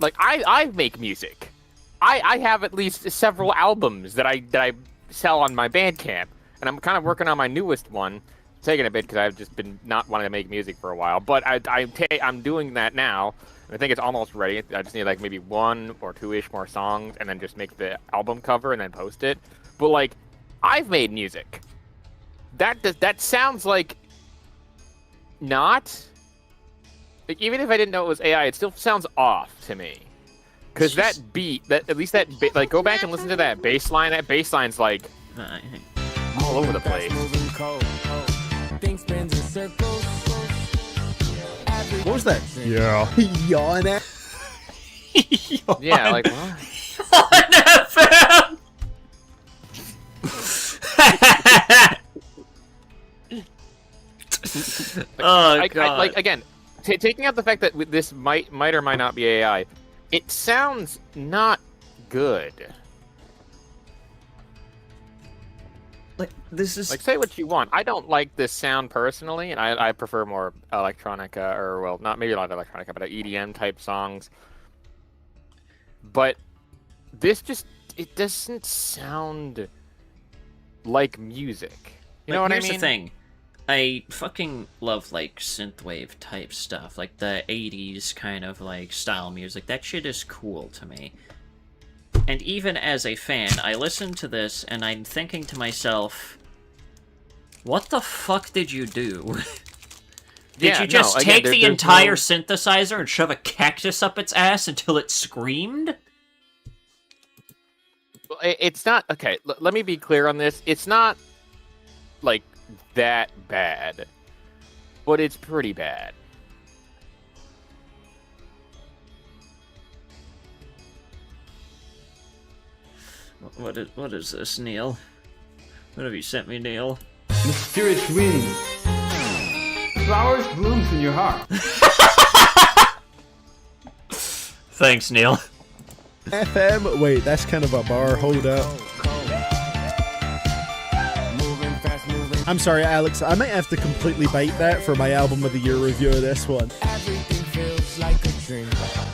like I make music. I have at least several albums that I sell on my Bandcamp, and I'm kind of working on my newest one. It's taking a bit because I've just been not wanting to make music for a while, but I'm doing that now. And I think it's almost ready. I just need like maybe 1 or 2-ish more songs, and then just make the album cover and then post it. But like, I've made music. That sounds like not. Like, even if I didn't know it was AI, it still sounds off to me. Because that beat, like, go back and listen to that bass line. That bass line's like all over the place. What was that? Yeah. Yawn. Yeah, like what? God. Like again, taking out the fact that this might or might not be AI, it sounds not good. Like, this is like, say what you want. I don't like this sound personally, and I prefer more electronica, or well, not maybe not electronica, but EDM type songs. But this it doesn't sound like music. You know what I mean? Here's the thing. I fucking love, like, synthwave type stuff. Like, the 80s kind of, like, style music. That shit is cool to me. And even as a fan, I listen to this, and I'm thinking to myself, what the fuck did you do? Did you just take the entire synthesizer and shove a cactus up its ass until it screamed? It's not... Okay, let me be clear on this. It's not, like, that bad. But it's pretty bad. What is this, Neil? What have you sent me, Neil? Mysterious wind. Flowers blooms in your heart. Thanks, Neil. FM. Wait, that's kind of a bar. Hold up. I'm sorry, Alex. I might have to completely bite that for my album of the year review of this one. Everything feels like a dream.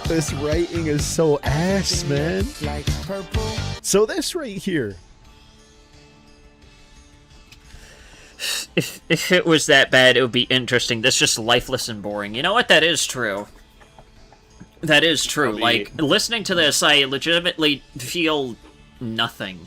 This writing is so ass, man. Like purple. So this right here. If it was that bad, it would be interesting. That's just lifeless and boring. You know what? That is true. That is true. Like, listening to this, I legitimately feel nothing.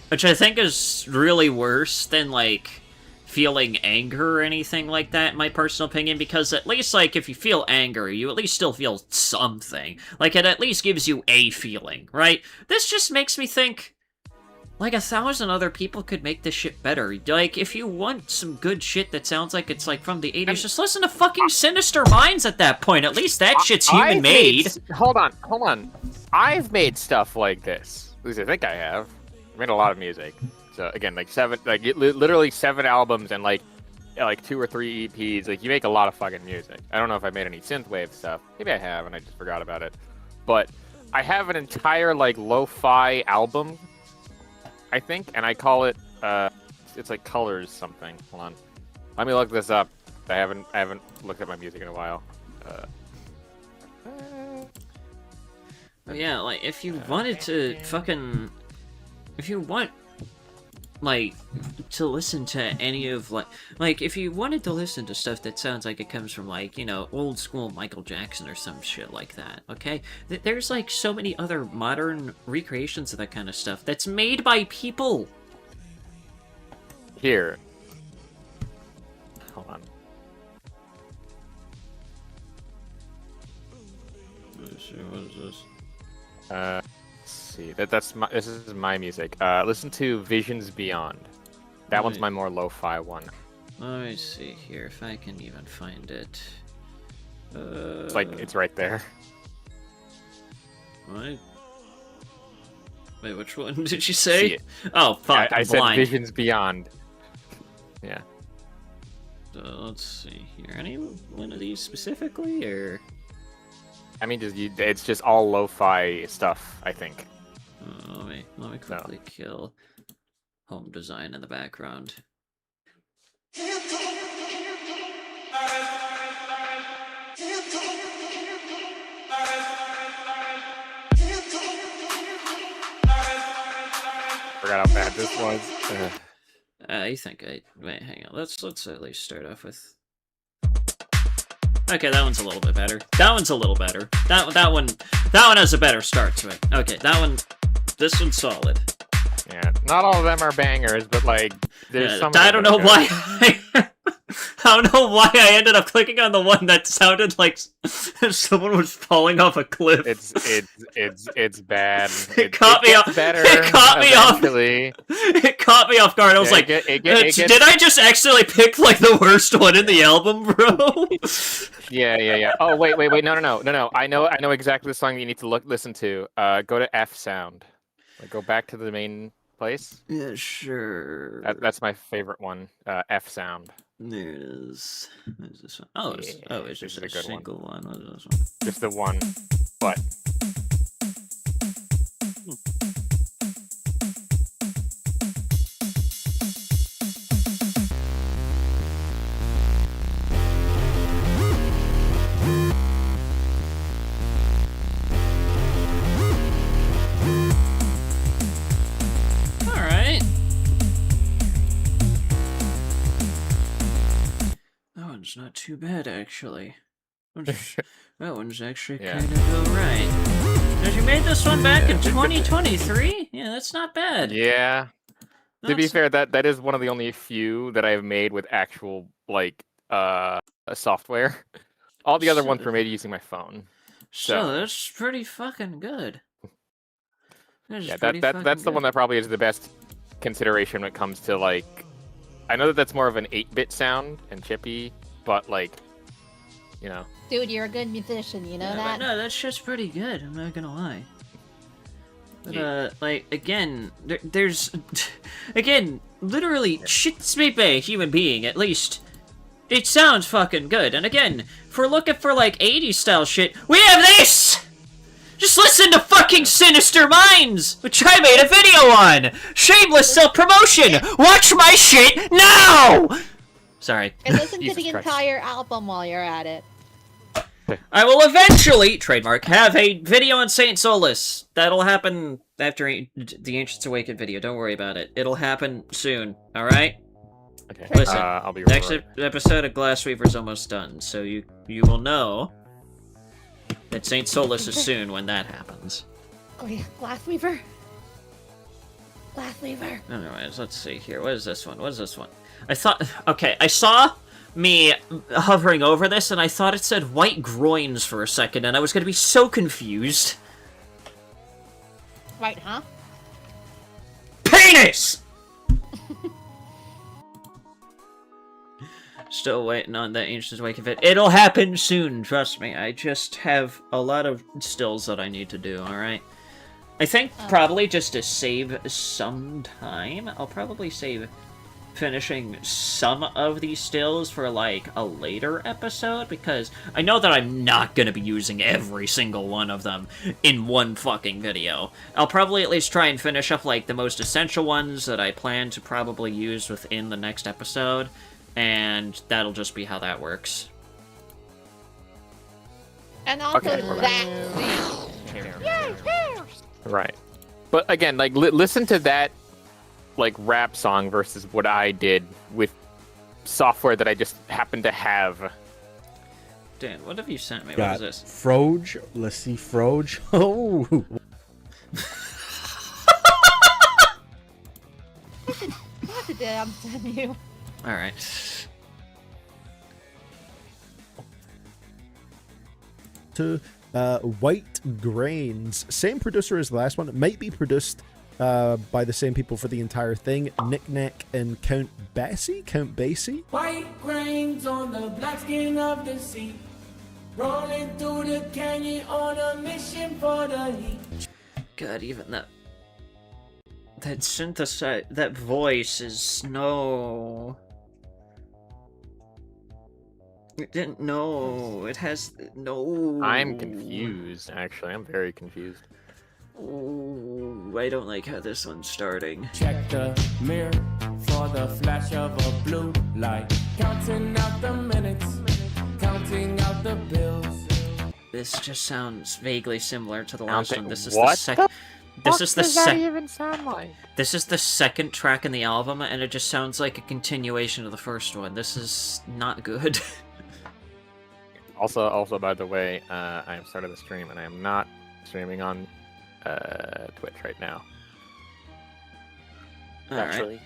Which I think is really worse than, like, feeling anger or anything like that, in my personal opinion, because at least, like, if you feel anger, you at least still feel something. Like, it at least gives you a feeling, right? This just makes me think, like, 1,000 other people could make this shit better. Like, if you want some good shit that sounds like it's, like, from the 80s, just listen to fucking Sinister Minds at that point. At least that shit's human-made. Hold on. I've made stuff like this. At least I think I have. I made a lot of music. So, again, like, literally 7 albums and, like, like 2 or 3 EPs. Like you make a lot of fucking music. I don't know if I made any synthwave stuff. Maybe I have, and I just forgot about it. But I have an entire like lo-fi album, I think, and I call it it's like Colors something. Hold on, let me look this up. I haven't looked at my music in a while. Oh yeah, like if you wanted to if you want like to listen to any of like if you wanted to listen to stuff that sounds like it comes from like, you know, old school Michael Jackson or some shit like that, okay? There's like so many other modern recreations of that kind of stuff that's made by people. Here. Hold on. What is this? Let's see. This is my music. Listen to Visions Beyond. That one's my more lo-fi one. Let me see here if I can even find it. It's like it's right there. What? Wait, which one did you say? Oh, fuck! I I'm said blind. Visions Beyond. Yeah. So let's see here. Any one of these specifically, or? I mean, it's just all lo-fi stuff, I think. Let me quickly kill home design in the background. Forgot how bad this was. I think wait. Hang on. Let's at least start off with. Okay, that one's a little bit better. That one's a little better. That one has a better start to it. Okay, this one's solid. Yeah, not all of them are bangers, but like there's some. I don't know why. I don't know why I ended up clicking on the one that sounded like someone was falling off a cliff. It's bad. It caught me off. Better It caught me eventually. off. It caught me off guard. I was like, did I just accidentally pick like the worst one in the album, bro? Yeah. Oh wait. No. I know exactly the song that you need to listen to. Go to F sound. Like, go back to the main place. Yeah, sure. That's my favorite one. F sound. There it is. What is this one? Oh, it's just a single one. What is this one? Just the one. What? It's not too bad, actually. That one's actually kind of alright. Now, you made this one back in 2023? Yeah, that's not bad. Yeah. To be fair, that is one of the only few that I've made with actual, like, software. All the other ones were made using my phone. So that's pretty fucking good. Yeah, that's the one that probably is the best consideration when it comes to, like... I know that's more of an 8-bit sound and chippy, but, like, you know. Dude, you're a good musician, you know that? No, that's just pretty good, I'm not gonna lie. But, like, again, there's... again, literally, shit's made by a human being, at least. It sounds fucking good, and again, if we're looking for, like, 80s style shit, we have this! Just listen to fucking Sinister Minds, which I made a video on! Shameless self-promotion! Watch my shit now! Sorry. And listen to the entire album while you're at it. I will eventually, trademark, have a video on Saint Solus. That'll happen after the Ancients Awakened video. Don't worry about it. It'll happen soon, alright? Okay. Listen, I'll be next episode of Glassweaver's almost done, so you will know that Saint Solus is soon when that happens. Oh yeah, Glassweaver. Glassweaver. Anyways, let's see here. What is this one? What is this one? I saw me hovering over this, and I thought it said white groins for a second, and I was gonna be so confused. Right, huh? Penis! Still waiting on that Ancients Awakened vid. It'll happen soon, trust me. I just have a lot of stills that I need to do, alright? I think probably just to save some time, I'll probably save finishing some of these stills for, like, a later episode, because I know that I'm not gonna be using every single one of them in one fucking video. I'll probably at least try and finish up, like, the most essential ones that I plan to probably use within the next episode, and that'll just be how that works. And also Okay. that. Yay, bears! Right. But again, like, listen to that, like, rap song versus what I did with software that I just happened to have. Dan, what have you sent me? Got What is this? Froge. Let's see, Froge. Oh. What did I send you? Alright. To White Grains. Same producer as the last one. It might be produced by the same people for the entire thing. Knick-Knack and Count Basie? White grains on the black skin of the sea. Rolling through the canyon on a mission for the heat. God, even that synthesize, that voice is no. It didn't know. It has no. I'm confused, actually. I'm very confused. Oh, I don't like how this one's starting. Check the mirror for the flash of a blue light. Counting out the minutes, counting out the bills. This just sounds vaguely similar to the last one. This is what the second. This is the does that second. even sound like? This is the second track in the album, and it just sounds like a continuation of the first one. This is not good. Also, by the way, I am started the stream, and I am not streaming on Twitch right now. Naturally.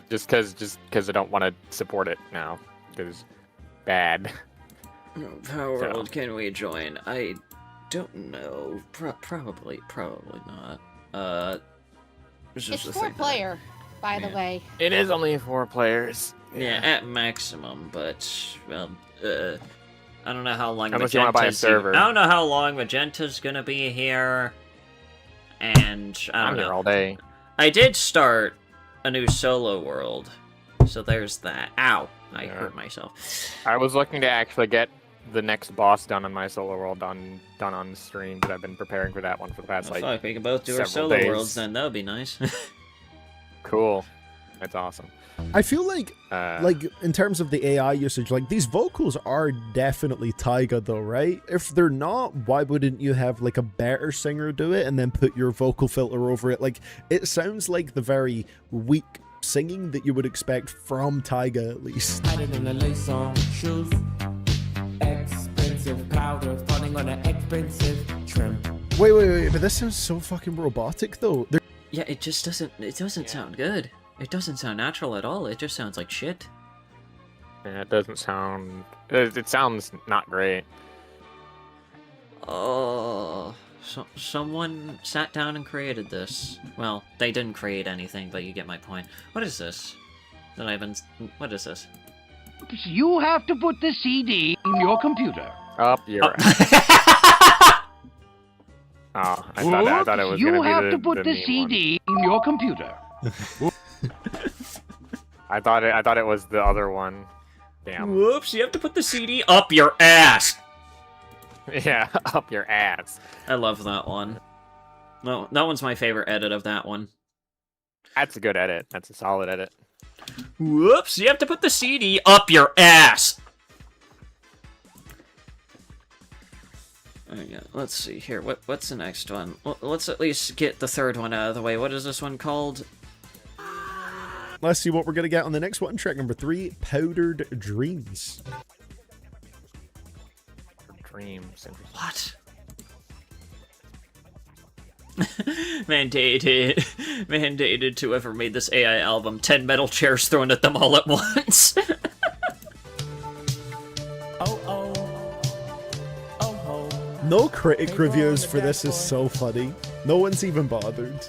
Just because I don't want to support it now, because bad. Palworld, can we join? I don't know. Probably not. It's 4-player, by the way. It is only 4 players. Yeah, at maximum, but well, I don't know how long Unless you wanna buy a server. I don't know how long Magenta's gonna be here, and I don't I'm know. here all day. I did start a new solo world, so there's that. Ow! I hurt myself. I was looking to actually get the next boss done on my solo world done on the stream, but I've been preparing for that one for the past Well, fuck, we can both do our several solo days. worlds then. That would be nice. Cool. That's awesome. I feel like in terms of the AI usage, like these vocals are definitely Taiga though, right? If they're not, why wouldn't you have like a better singer do it and then put your vocal filter over it? Like it sounds like the very weak singing that you would expect from Taiga at least. Tighter than the lace on shoes. Expensive powder falling on an expensive trim. Wait, but this sounds so fucking robotic though. Yeah, it just doesn't. It doesn't sound good. It doesn't sound natural at all. It just sounds like shit. Yeah, it doesn't sound. It sounds not great. Oh, someone sat down and created this. Well, they didn't create anything, but you get my point. What is this? What is this? You have to put the CD in your computer. Up your. Oh, I thought it was You gonna be have to put the meme CD in your computer. I thought it was the other one. Damn. Whoops! You have to put the CD up your ass. Yeah, up your ass. I love that one. No, that one's my favorite edit of that one. That's a good edit. That's a solid edit. Whoops! You have to put the CD up your ass. Okay, let's see here. What's the next one? Well, let's at least get the third one out of the way. What is this one called? Let's see what we're gonna get on the next one. Track number 3, Powdered Dreams. Dreams. What? mandated to whoever made this AI album 10 metal chairs thrown at them all at once. No critic reviews for this is so funny. No one's even bothered.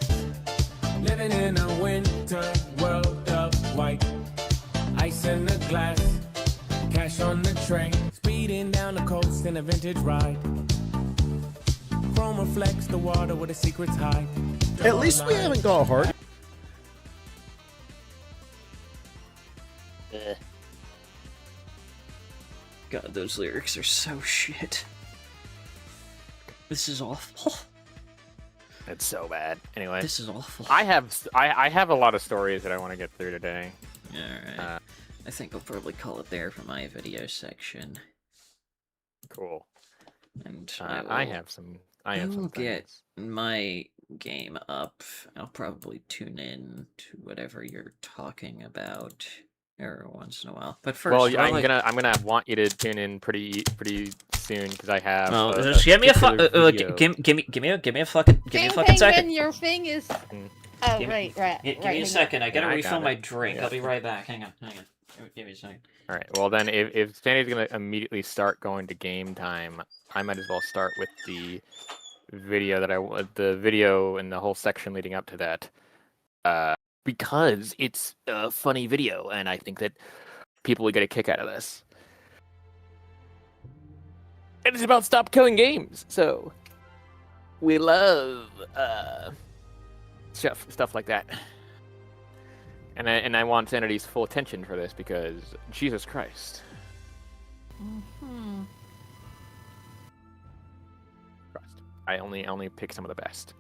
Living in a winter world of white. Ice in the glass, cash on the train. Speeding down the coast in a vintage ride. Chrome reflects the water where the secrets hide. At least we haven't got a heart. God, those lyrics are so shit. This is awful. It's so bad. Anyway, This is awful. I have a lot of stories that I want to get through today. Alright. I think I'll probably call it there for my video section. Cool. And I have some. I will get my game up. I'll probably tune in to whatever you're talking about every once in a while. But first, well, I'm gonna want you to tune in pretty soon because I have. Well, just give me a give me a fucking second. Your thing is. Oh, right. Give me a second. I gotta Yeah, I refill got my it. drink. Yeah. I'll be right back. Hang on. Give me a second. All right. Well, then, if Sandy's gonna immediately start going to game time, I might as well start with the video the video and the whole section leading up to that, because it's a funny video, and I think that people will get a kick out of this. And it's about stop killing games, so we love stuff like that. And I want Sanity's full attention for this because Jesus Christ. Mm-hmm. Christ. I only pick some of the best.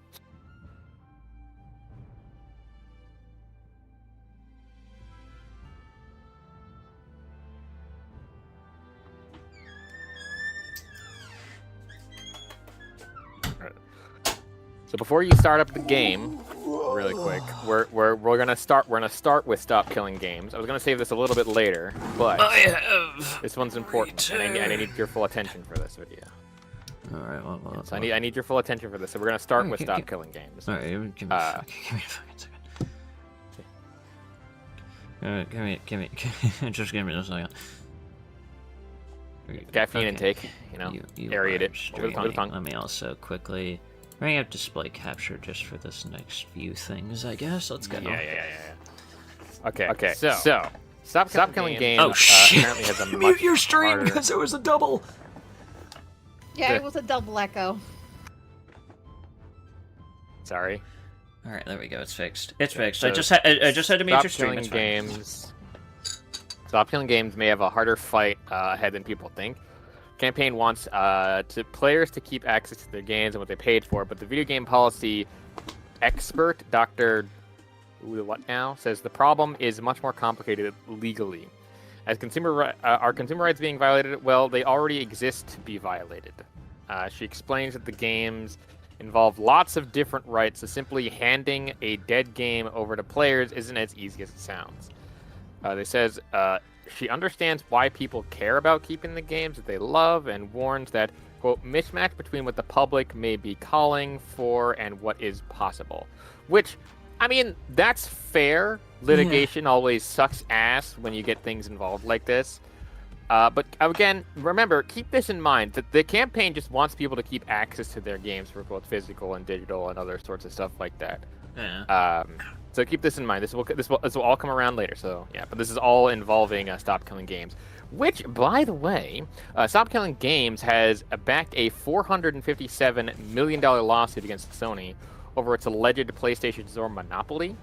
Alright. So before you start up the game, really quick, we're gonna start with stop killing games. I was gonna save this a little bit later, but this one's important, and I need your full attention for this video. All right. Well, So I need your full attention for this. So we're gonna start with stop killing games. All right. Give me a fucking second. Give me. Just give me a second. Caffeine intake, aerate it. With the tongue. Let me also quickly bring up display capture just for this next few things, I guess. Let's go. Yeah. Okay. So stop killing games. Oh shit! Apparently has a much Mute your stream harder... because it was a double. Yeah, it was a double echo. Sorry. All right, there we go. It's fixed. It's fixed. So I just had to mute your stream. Stop killing games. Stop killing games may have a harder fight ahead than people think. Campaign wants players to keep access to their games and what they paid for, but the video game policy expert, Dr. What now, says the problem is much more complicated legally. As are consumer rights being violated? Well, they already exist to be violated. She explains that the games involve lots of different rights, so simply handing a dead game over to players isn't as easy as it sounds. They says she understands why people care about keeping the games that they love and warns that, quote, mismatch between what the public may be calling for and what is possible. Which, I mean, that's fair. Litigation always sucks ass when you get things involved like this. But again, remember, keep this in mind, that the campaign just wants people to keep access to their games for both physical and digital and other sorts of stuff like that. Yeah. So keep this in mind. This will all come around later. So yeah, but this is all involving Stop Killing Games, which, by the way, Stop Killing Games has backed a $457 million lawsuit against Sony over its alleged PlayStation Store monopoly.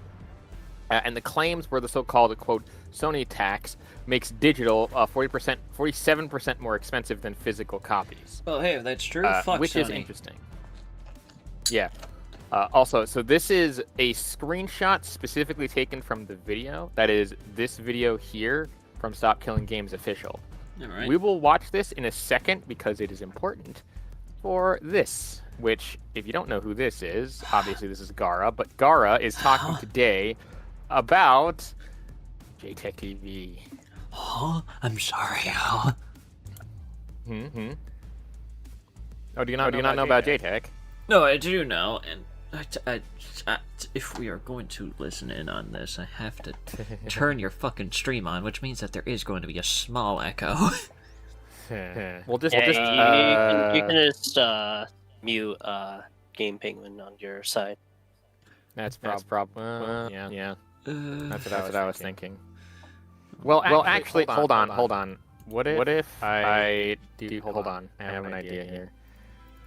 And the claims were the so-called, quote, Sony tax makes digital 47% more expensive than physical copies. Well, hey, if that's true, fuck which Sony. is interesting. Yeah. Also, so this is a screenshot specifically taken from the video. That is this video here from Stop Killing Games official. All right. We will watch this in a second because it is important for this, which, if you don't know who this is, obviously this is Gara, but Gara is talking today about JTech TV. Oh, I'm sorry. Oh. Mm-hmm. Oh, do you not know about JTech? No, I do know, and if we are going to listen in on this, I have to turn your fucking stream on, which means that there is going to be a small echo. You can just mute Game Penguin on your side. That's probably yeah. That's what I was thinking. Well, actually, hold on. What if I do? Hold on. I have an idea here.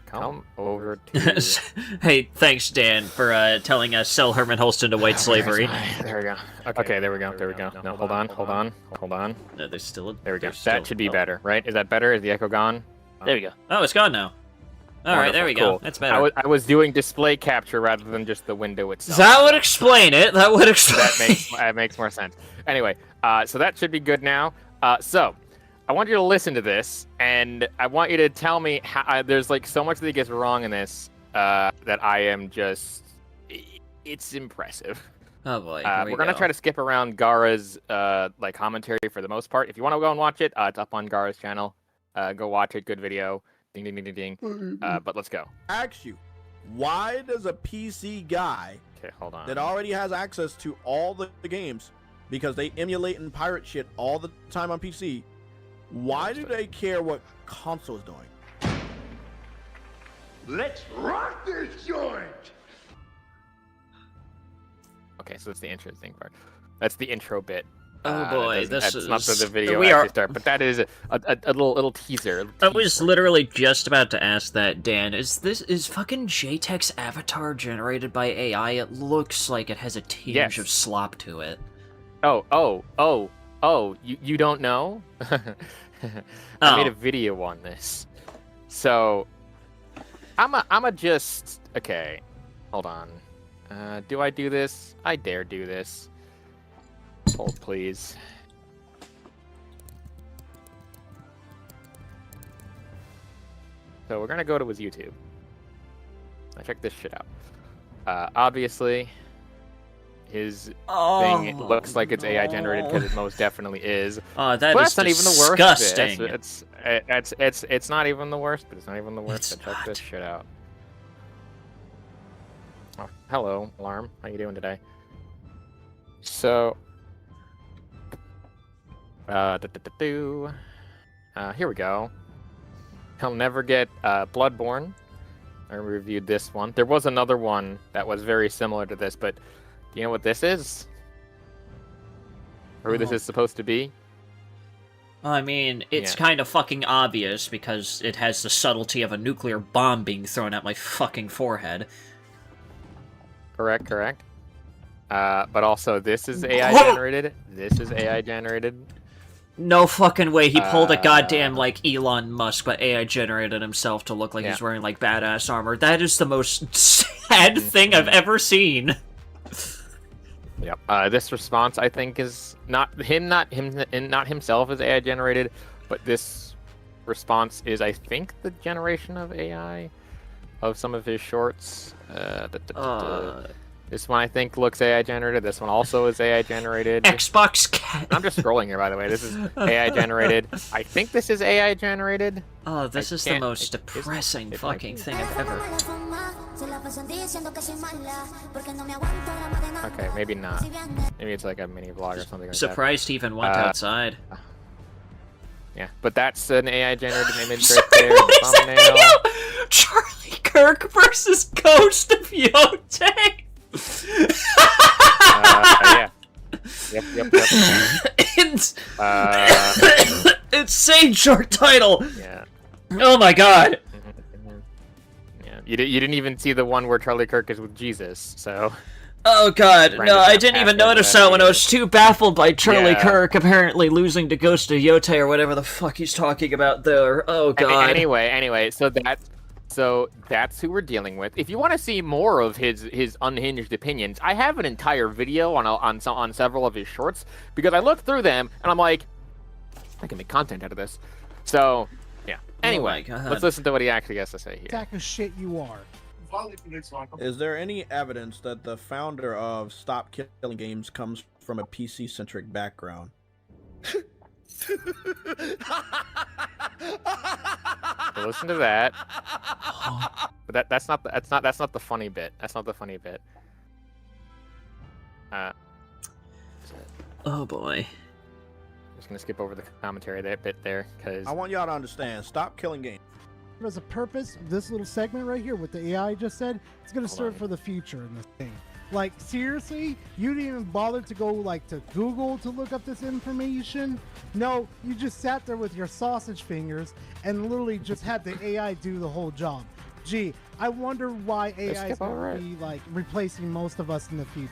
Come over to... Hey, thanks, Dan, for telling us sell Herman Holston to white slavery. There we go. Okay, there we go. There we go. No, hold on. No, there's still a... There we go. That should be better, right? Is that better? Is the echo gone? There we go. Oh, it's gone now. All right, there we go. Cool. That's better. I was doing display capture rather than just the window itself. That would explain it. That would explain. That makes more sense. Anyway, so that should be good now. So, I want you to listen to this, and I want you to tell me how. There's like so much that gets wrong in this that I am just. It's impressive. Oh boy. We're gonna try to skip around Gara's like commentary for the most part. If you want to go and watch it, it's up on Gara's channel. Go watch it. Good video. Ding ding ding ding ding. But let's go. Ask you, why does a PC guy hold on. that already has access to all the games, because they emulate and pirate shit all the time on PC, why do they care what console is doing? Let's rock this joint! Okay, so that's the interesting part. That's the intro bit. Oh boy, that's is not the video we actually start, but that is a little teaser. I was literally just about to ask that, Dan. Is fucking JTech's avatar generated by AI? It looks like it has a tinge of slop to it. You don't know? I made a video on this. So I'm just okay. Hold on. Do I do this? I dare do this. Hold, please. So we're gonna go to his YouTube. Now check this shit out. Obviously, his thing looks like it's AI generated because it most definitely is. Oh, but that's not even the worst. disgusting. It's not even the worst, but it's not even the worst. So check this shit out. Oh, hello, Alarm. How you doing today? So. Here we go. He'll never get Bloodborne. I reviewed this one. There was another one that was very similar to this, but do you know what this is? Or who this is supposed to be? I mean, it's kind of fucking obvious because it has the subtlety of a nuclear bomb being thrown at my fucking forehead. Correct. But also, this is AI generated. This is AI generated. No fucking way he pulled a goddamn, like, Elon Musk, but AI generated himself to look like he's wearing, like, badass armor. That is the most sad thing I've ever seen. Yep. This response, I think, is not himself is AI generated, but this response is, I think, the generation of AI of some of his shorts. This one I think looks AI generated. This one also is AI generated. Xbox. I'm just scrolling here, by the way. This is AI generated. I think this is AI generated. Oh, this is the most depressing fucking thing I've ever. Okay, maybe not. Maybe it's like a mini vlog or something like Surprised he even went outside. Yeah, but that's an AI generated image right there. The thumbnail. Charlie Kirk versus Ghost of Yotei. Yeah. Yep. Insane short title. Yeah. Oh my god. Yeah. You didn't even see the one where Charlie Kirk is with Jesus, so. Oh god, no, I didn't even notice that when I was too baffled by Charlie Kirk apparently losing to Ghost of Yotei or whatever the fuck he's talking about there. Oh god. Anyway, so that's who we're dealing with. If you want to see more of his unhinged opinions, I have an entire video on several of his shorts because I looked through them and I'm like, I can make content out of this. So yeah. Anyway, let's listen to what he actually has to say here. Sack of shit you are. Is there any evidence that the founder of Stop Killing Games comes from a PC-centric background? So listen to that. But that's not the funny bit. That's not the funny bit. Oh boy. Just gonna skip over the commentary that bit there because I want y'all to understand. Stop Killing Games. There's a purpose. This little segment right here, what the AI just said, it's gonna serve for the future in this thing. Like seriously, you didn't even bother to go like to Google to look up this information. No, you just sat there with your sausage fingers and literally just had the AI do the whole job. Gee, I wonder why AI is skip going over to it. be like replacing most of us in the future.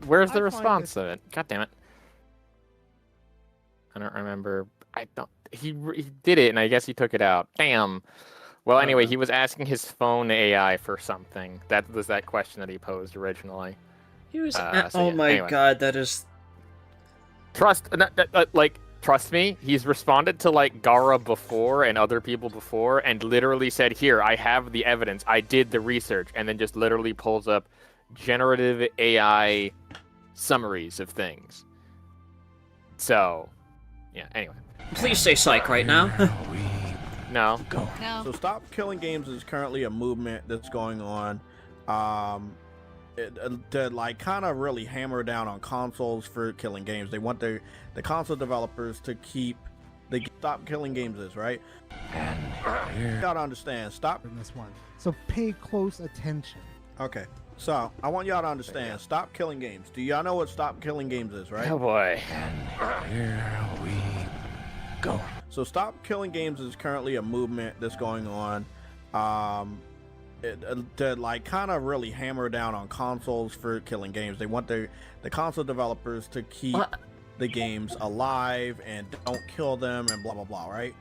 Where's I the find response of it? God damn it. I don't remember. He did it, and I guess he took it out. Damn. Well, anyway, he was asking his phone AI for something. That was that question that he posed originally. He was. Anyway. God, that is. Trust me, he's responded to like Gara before and other people before, and literally said, "Here, I have the evidence. I did the research," and then just literally pulls up generative AI summaries of things. So, yeah. Anyway, please say psych right now. No. No. So Stop Killing Games is currently a movement that's going on to like kind of really hammer down on consoles for killing games. They want the console developers to keep the Stop Killing Games is, right? And you gotta understand, stop in this one. So pay close attention. Okay. So I want y'all to understand, Stop Killing Games. Do y'all know what Stop Killing Games is, right? Oh boy. And here we go. So Stop Killing Games is currently a movement that's going on to like kind of really hammer down on consoles for killing games. They want the console developers to keep the games alive and don't kill them and blah blah blah, right?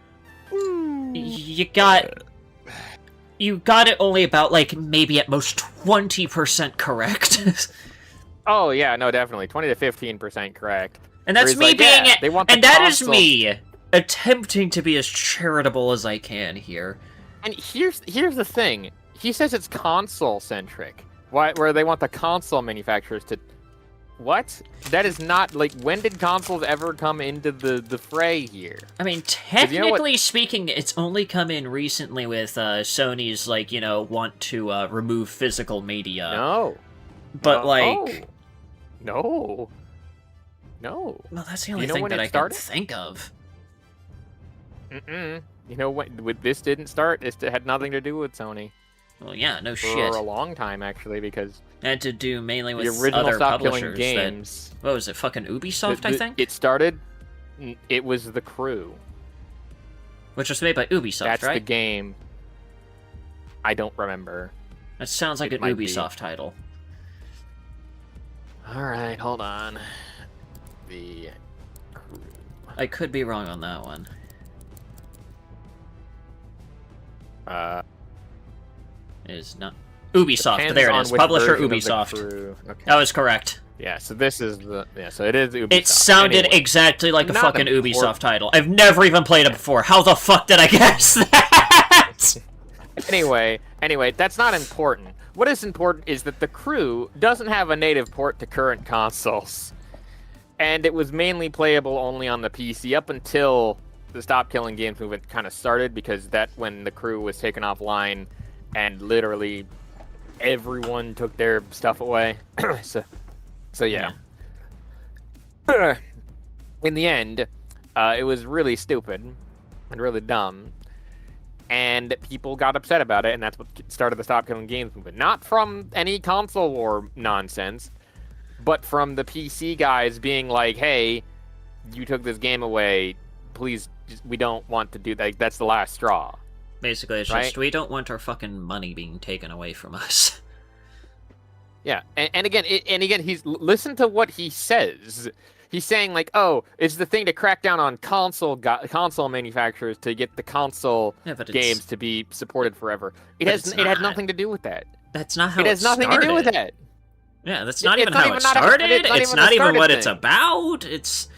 You got it only about like maybe at most 20% correct. Oh yeah, no, definitely 20 to 15% correct. And that's me being they want the and that is console. me attempting to be as charitable as I can here. And here's the thing. He says it's console centric. Where they want the console manufacturers to. What? That is not like. When did consoles ever come into the fray here? I mean, technically speaking, it's only come in recently with Sony's want to remove physical media. No. But No. Well, that's the only thing that I can think of. You know what? This didn't start. It had nothing to do with Sony. Well, yeah, no for shit. For a long time, actually, because it had to do mainly with the original other Stop publishers. Killing Games. What was it? Fucking Ubisoft, I think. It started. It was The Crew, which was made by Ubisoft, That's right? the game. I don't remember. That sounds like an Ubisoft title. All right, hold on. The Crew. I could be wrong on that one. Is not Ubisoft. There it is. Publisher Ubisoft. Okay. That was correct. Yeah, so this is so it is Ubisoft. It sounded anyway, exactly like a fucking important. Ubisoft title. I've never even played it before. How the fuck did I guess that? Anyway, that's not important. What is important is that The Crew doesn't have a native port to current consoles. And it was mainly playable only on the PC up until the Stop Killing Games movement kind of started, because when The Crew was taken offline and literally everyone took their stuff away. so yeah. In the end, it was really stupid and really dumb. And people got upset about it, and that's what started the Stop Killing Games movement. Not from any console war nonsense, but from the PC guys being like, hey, you took this game away, please, we don't want to do that. That's the last straw. Basically, it's right? just, we don't want our fucking money being taken away from us. Yeah, and again, listen to what he says. He's saying like, "Oh, it's the thing to crack down on console manufacturers to get the console games to be supported forever." It had nothing to do with that. That's not how it has nothing to do with that. Yeah, that's not even how it started. It's not even what it's about. It's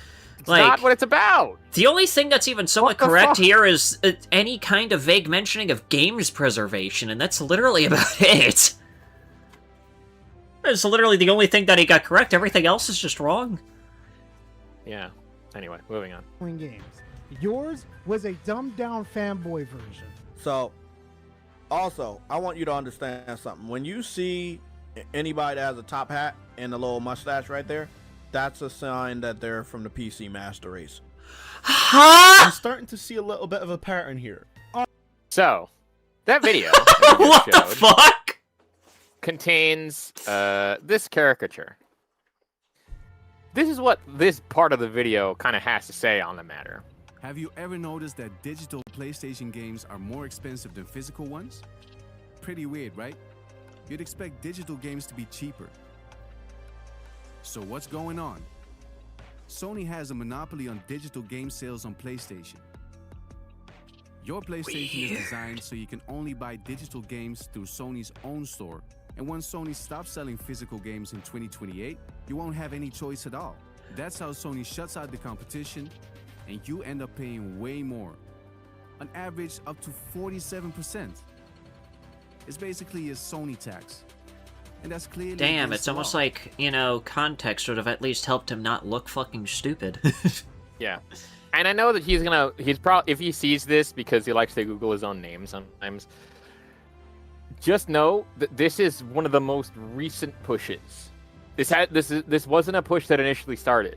like not what it's about. The only thing that's even somewhat correct here is any kind of vague mentioning of games preservation, and that's literally about it. It's literally the only thing that he got correct. Everything else is just wrong. Yeah. Anyway, moving on. Games. Yours was a dumbed down fanboy version. So, also, I want you to understand something. When you see anybody that has a top hat and a little mustache right there, that's a sign that they're from the PC Master Race. I'm starting to see a little bit of a pattern here. So, that video what the fuck contains this caricature. This is what this part of the video kind of has to say on the matter. Have you ever noticed that digital PlayStation games are more expensive than physical ones? Pretty weird, right? You'd expect digital games to be cheaper. So what's going on? Sony has a monopoly on digital game sales on PlayStation. Your PlayStation is designed so you can only buy digital games through Sony's own store. And once Sony stops selling physical games in 2028, you won't have any choice at all. That's how Sony shuts out the competition, and you end up paying way more. On average, up to 47%. It's basically a Sony tax. And that's clearly Damn, against it's the almost law. like, you know, context would have at least helped him not look fucking stupid. Yeah. And I know that he's probably, if he sees this, because he likes to Google his own name sometimes, just know that this is one of the most recent pushes. This wasn't a push that initially started.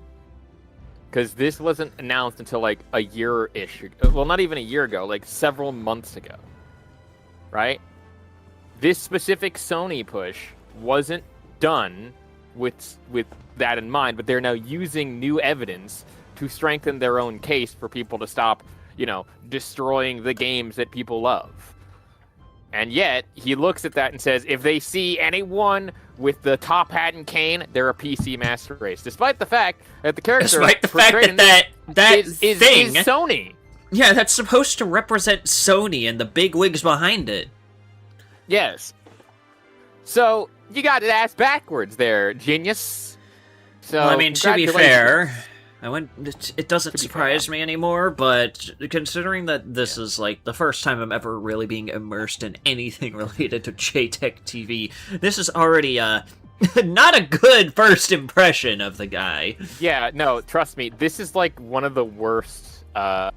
Because this wasn't announced until like a year-ish, well, not even a year ago, like several months ago. Right? This specific Sony push wasn't done with that in mind, but they're now using new evidence to strengthen their own case for people to stop, you know, destroying the games that people love. And yet, he looks at that and says, if they see anyone with the top hat and cane, they're a PC master race. Despite the fact that the character... Despite the fact that is thing... Sony. Yeah, that's supposed to represent Sony and the big wigs behind it. Yes. So, you got it ass backwards there, genius. So, well, I mean, to be congratulations. fair, it doesn't surprise me anymore, but considering that this is, like, the first time I'm ever really being immersed in anything related to JTech TV, this is already, not a good first impression of the guy. Yeah, no, trust me, this is, like, one of the worst,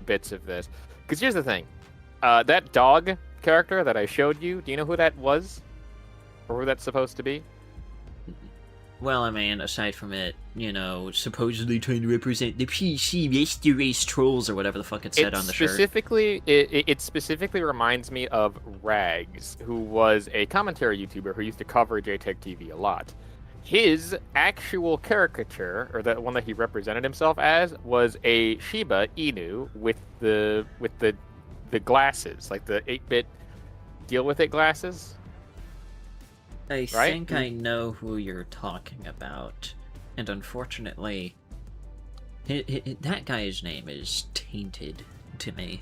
bits of this. Because here's the thing. That dog character that I showed you, do you know who that was? Or who that's supposed to be? Well, I mean, aside from it, you know, supposedly trying to represent the PC Master Race trolls or whatever the fuck it said on the shirt. It specifically reminds me of Rags, who was a commentary YouTuber who used to cover JTech TV a lot. His actual caricature, or the one that he represented himself as, was a Shiba Inu with the glasses, like the 8-bit deal with it glasses. I think I know who you're talking about, and unfortunately, that guy's name is tainted to me.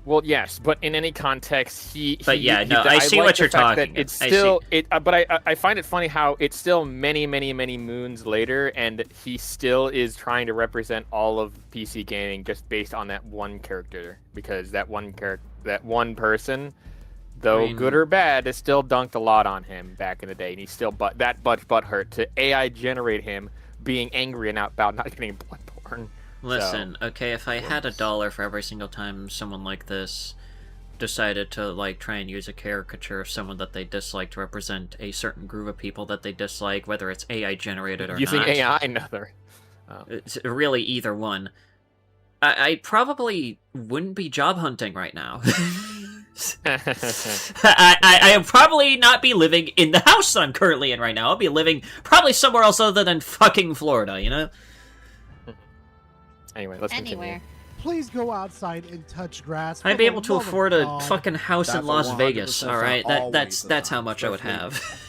Well, yes, but in any context, I see what you're talking about. It's still, but I find it funny how it's still many, many, many moons later, and he still is trying to represent all of PC gaming just based on that one character, because that one person, though good or bad, has still dunked a lot on him back in the day, and he's still butthurt to AI generate him being angry and about not getting Bloodborne. Listen, okay, if I had $1 for every single time someone like this decided to, like, try and use a caricature of someone that they dislike to represent a certain group of people that they dislike, whether it's AI generated or using not. Using AI, another. It's really either one. I probably wouldn't be job hunting right now. I would probably not be living in the house that I'm currently in right now. I'll be living probably somewhere else other than fucking Florida, you know? Anyway, let's continue. Please go outside and touch grass. I'd be able to afford a fucking house in Las Vegas, alright? That's how much I would have.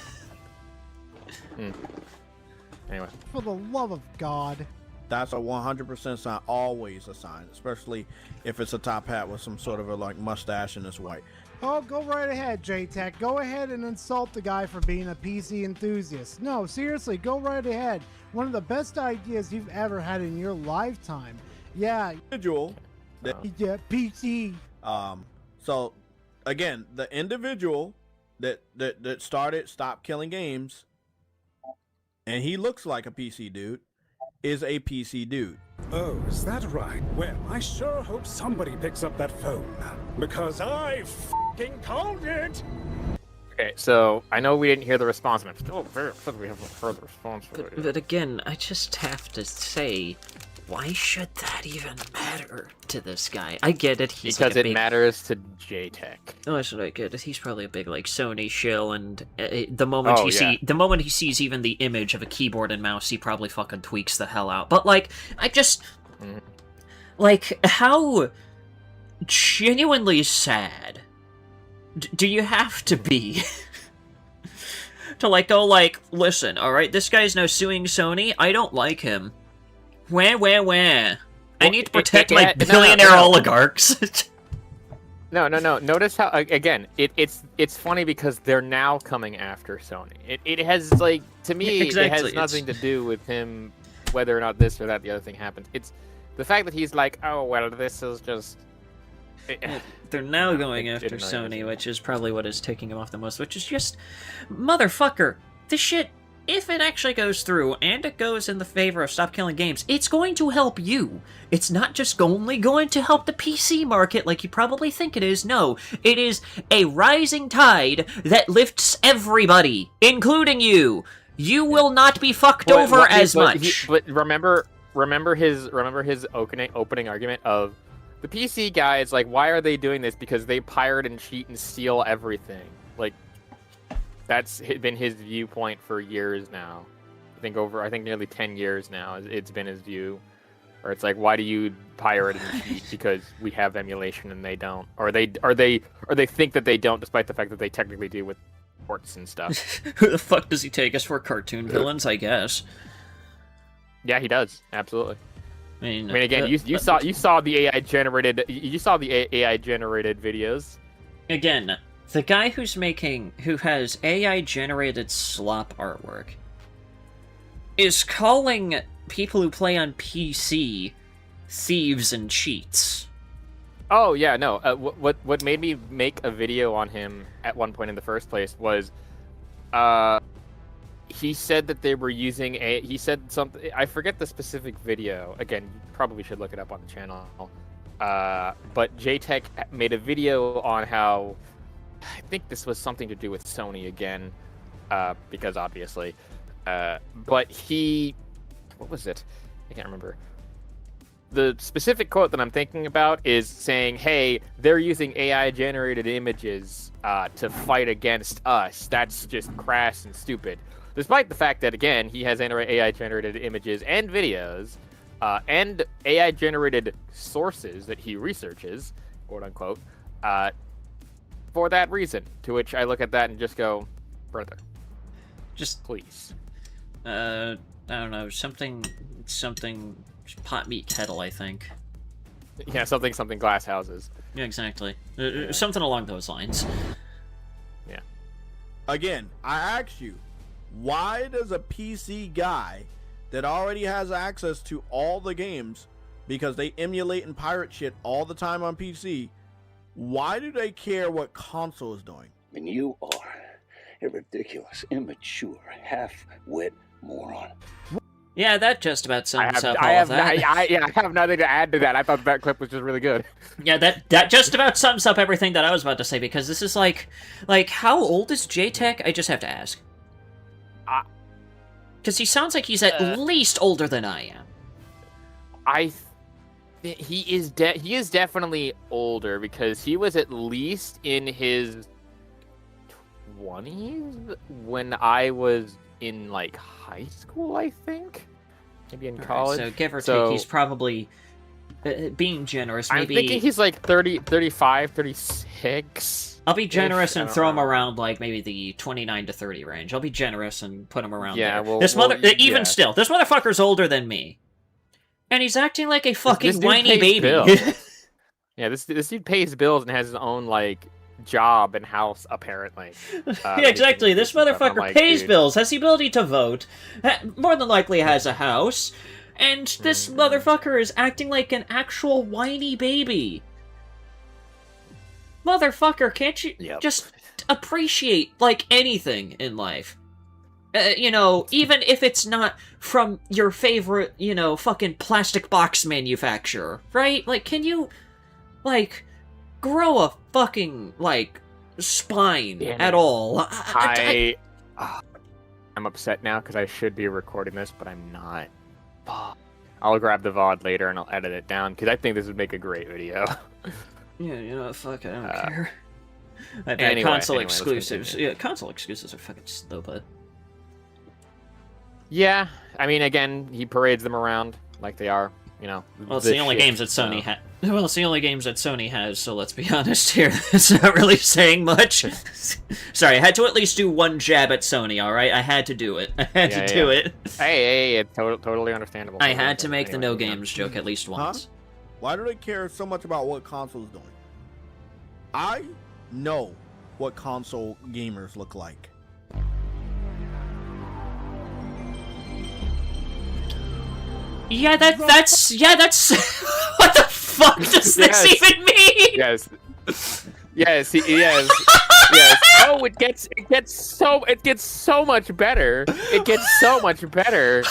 Anyway. For the love of God. That's a 100% sign, always a sign, especially if it's a top hat with some sort of a like mustache and it's white. Oh, go right ahead, JTech. Go ahead and insult the guy for being a PC enthusiast. No, seriously, go right ahead. One of the best ideas you've ever had in your lifetime. Yeah. Individual. Yeah, PC. So, again, the individual that stopped killing games, and he looks like a PC dude, is a PC dude. Oh, is that right? Well, I sure hope somebody picks up that phone, because I f***ing called it! Okay, so I know we didn't hear the response, but I'm still very upset we haven't heard the response. But again, I just have to say, why should that even matter to this guy? I get it. He's because like it matters to JTech. Oh, that's what I get it. He's probably a big like Sony shill, and the moment the moment he sees even the image of a keyboard and mouse, he probably fucking tweaks the hell out. But like, I just like how genuinely sad do you have to be to like go like, listen, all right, this guy's now suing Sony. I don't like him. Where? I need to protect my billionaire oligarchs. No. Notice how again it's funny because they're now coming after Sony. It has like to me it has nothing to do with him whether or not this or that the other thing happens. It's the fact that he's like, oh well, this is just. They're now going after Sony, which is probably what is ticking him off the most. Which is just, motherfucker, this shit. If it actually goes through, and it goes in the favor of Stop Killing Games, it's going to help you. It's not just only going to help the PC market like you probably think it is. No, it is a rising tide that lifts everybody, including you. You will not be fucked over as much. But remember his opening argument of the PC guys, like, why are they doing this? Because they pirate and cheat and steal everything. Like, that's been his viewpoint for years now. I think nearly 10 years now. It's been his view, or it's like, why do you pirate and cheat? Because we have emulation and they don't, or they think that they don't, despite the fact that they technically do with ports and stuff. Who the fuck does he take us for, cartoon villains? I guess. Yeah, he does. Absolutely. I mean, again, you saw the AI generated videos. Again. The guy who has AI-generated slop artwork is calling people who play on PC thieves and cheats. Oh, yeah, no. What made me make a video on him at one point in the first place was, he said that they were using he said something, I forget the specific video. Again, you probably should look it up on the channel. But JTech made a video on how, I think this was something to do with Sony again, because obviously, but what was it? I can't remember. The specific quote that I'm thinking about is saying, hey, they're using AI-generated images to fight against us. That's just crass and stupid. Despite the fact that, again, he has AI-generated images and videos, and AI-generated sources that he researches, quote-unquote, for that reason, to which I look at that and just go, brother, just please. I don't know, something pot meat kettle, I think. Yeah, something glass houses. Yeah, exactly. Something along those lines. Yeah. Again, I ask you, why does a PC guy that already has access to all the games, because they emulate and pirate shit all the time on PC, why do they care what console is doing? And you are a ridiculous, immature, half-wit moron. Yeah, that just about sums up all of that. I have nothing to add to that. I thought that clip was just really good. Yeah, that just about sums up everything that I was about to say, because this is like how old is JTech? I just have to ask. Because he sounds like he's at least older than I am. He is definitely older, because he was at least in his 20s when I was in like high school, I think, maybe in college. So give or take, he's probably being generous. Maybe I'm thinking he's like 30, 35, 36. I'll be generous and throw him around like maybe the 29 to 30 range. I'll be generous and put him around there. Well, this still, this motherfucker's older than me. And he's acting like a fucking whiny baby. Yeah, this dude pays bills and has his own like job and house, apparently. Yeah, exactly. This motherfucker like, pays dude. bills, has the ability to vote, more than likely has a house, and this motherfucker is acting like an actual whiny baby. Motherfucker, can't you just appreciate, like, anything in life? You know, even if it's not from your favorite, you know, fucking plastic box manufacturer, right? Like, can you, like, grow a fucking, like, spine at all? I'm upset now because I should be recording this, but I'm not. I'll grab the VOD later and I'll edit it down because I think this would make a great video. Yeah, you know, fuck, I don't care. Anyway, Exclusives. Yeah, console exclusives are fucking slow, bud. Yeah, I mean, again, he parades them around like they are, you know. Well, it's the only games that Sony has. Well, it's the only games that Sony has, so let's be honest here. It's not really saying much. Sorry, I had to at least do one jab at Sony, alright? I had to do it. I had to do it. Hey, totally understandable. I had to make the no games joke at least once. Why do they care so much about what console's doing? I know what console gamers look like. Yeah, that's what the fuck does this even mean? Yes. Yes. Oh, it gets so much better. It gets so much better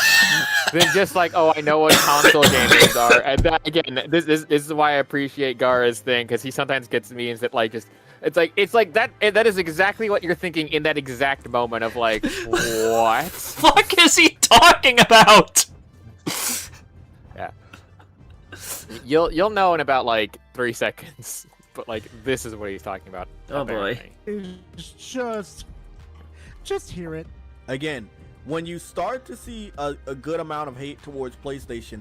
than just like, oh, I know what console gamers are. And that, again, this is why I appreciate Gara's thing, because he sometimes gets memes that like just it's like that is exactly what you're thinking in that exact moment of like, what? Fuck is he talking about? Yeah. You'll know in about like 3 seconds. But like, this is what he's talking about. Oh boy. It's just hear it. Again, when you start to see a good amount of hate towards PlayStation,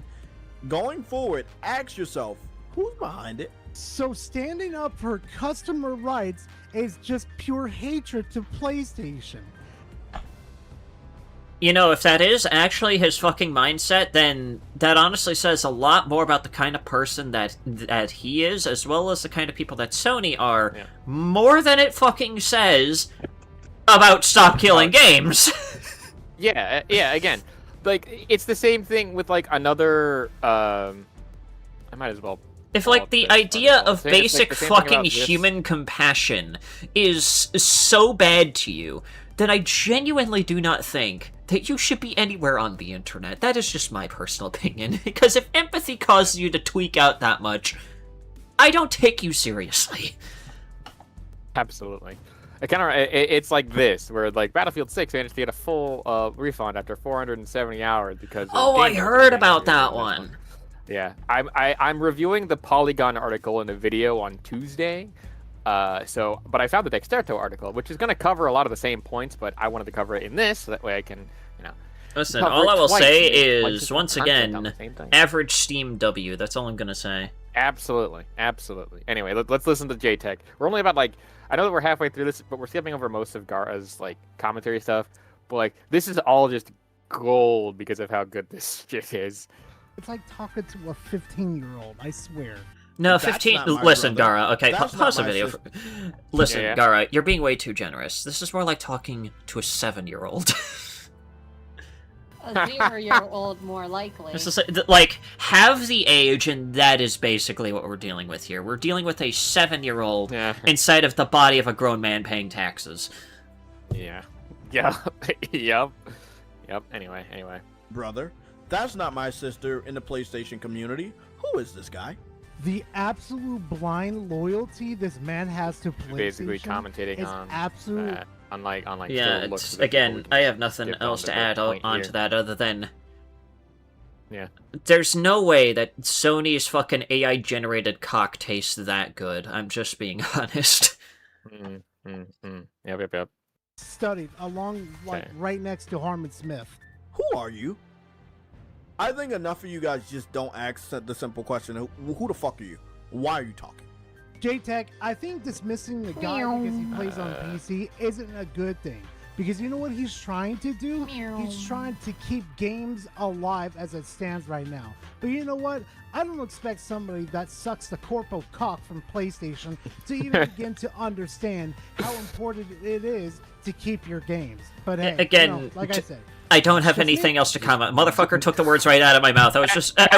going forward, ask yourself, who's behind it? So standing up for customer rights is just pure hatred to PlayStation. You know, if that is actually his fucking mindset, then that honestly says a lot more about the kind of person that he is, as well as the kind of people that Sony are, more than it fucking says about stop killing games. Yeah, again, like, it's the same thing with, like, another, I might as well... If, like, the idea of basic fucking human compassion is so bad to you, then I genuinely do not think that you should be anywhere on the internet. That is just my personal opinion. Because if empathy causes you to tweak out that much, I don't take you seriously. Absolutely. It's like this, where like Battlefield 6 managed to get a full refund after 470 hours because. Oh, I heard about that one. Yeah, I'm reviewing the Polygon article in the video on Tuesday. But I found the Dexterto article, which is going to cover a lot of the same points, but I wanted to cover it in this, so that way I can, you know... Listen, all I will say is, once again, average Steam W. That's all I'm going to say. Absolutely. Anyway, let's listen to JTech. We're only about, like... I know that we're halfway through this, but we're skipping over most of Gara's, like, commentary stuff. But, like, this is all just gold because of how good this shit is. It's like talking to a 15-year-old, I swear. No, 15. Listen, Gara. Okay, pause the video. Listen, Gara, you're being way too generous. This is more like talking to a 7-year-old. A 0-year-old, more likely. This is like have the age, and that is basically what we're dealing with here. We're dealing with a 7-year-old inside of the body of a grown man paying taxes. Yeah. Yep. Anyway. Brother, that's not my sister in the PlayStation community. Who is this guy? The absolute blind loyalty this man has to PlayStation basically commentating on absolute. That. Unlike yeah, it's, again, I have nothing else to add onto that other than there's no way that Sony's fucking AI generated cock tastes that good. I'm just being honest. Yep. Studied along right next to Harmon Smith. Who are you? I think enough of you guys just don't ask the simple question, who the fuck are you? Why are you talking? JTech, I think dismissing the guy because he plays on PC isn't a good thing. Because you know what he's trying to do? He's trying to keep games alive as it stands right now. But you know what? I don't expect somebody that sucks the corpo cock from PlayStation to even begin to understand how important it is to keep your games. But hey, again, like I said, I don't have anything else to comment. Motherfucker took the words right out of my mouth. I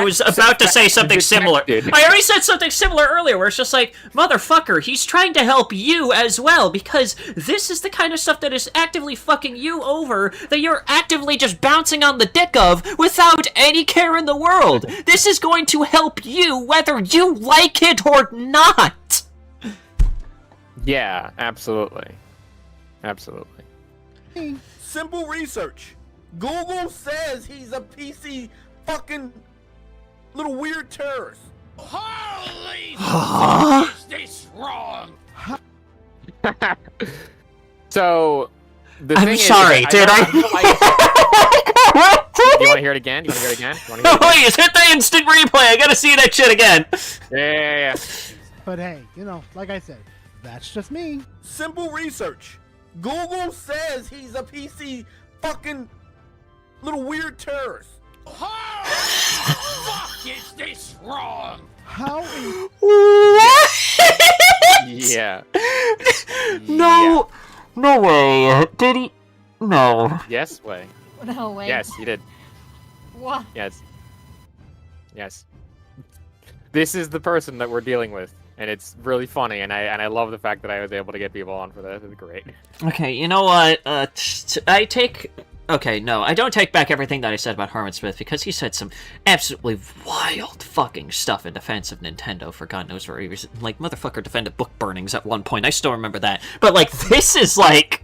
was about to say something similar. I already said something similar earlier where it's just like, motherfucker, he's trying to help you as well because this is the kind of stuff that is actively fucking you over that you're actively just bouncing on the dick of without any care in the world. This is going to help you whether you like it or not. Yeah, absolutely. Simple research. Google says he's a PC fucking little weird terrorist. Holy Huh? is this wrong? So, the I'm thing sorry, is, did I? Do you want to hear it again? Do you want to hear it again? You wanna hear it again? Please, hit the instant replay. I gotta see that shit again. Yeah. But hey, like I said, that's just me. Simple research. Google says he's a PC fucking little weird terrorist. Fuck is this wrong? How? Yeah. No. No way. Did he? No. Yes, way. No way. Yes, you did. What? Yes. Yes. This is the person that we're dealing with, and it's really funny, and I love the fact that I was able to get people on for this. It's great. Okay, you know what? I take... Okay, no, I don't take back everything that I said about Harmon Smith, because he said some absolutely wild fucking stuff in defense of Nintendo for God knows what reason. Like, motherfucker defended book burnings at one point. I still remember that. But, like, this is like...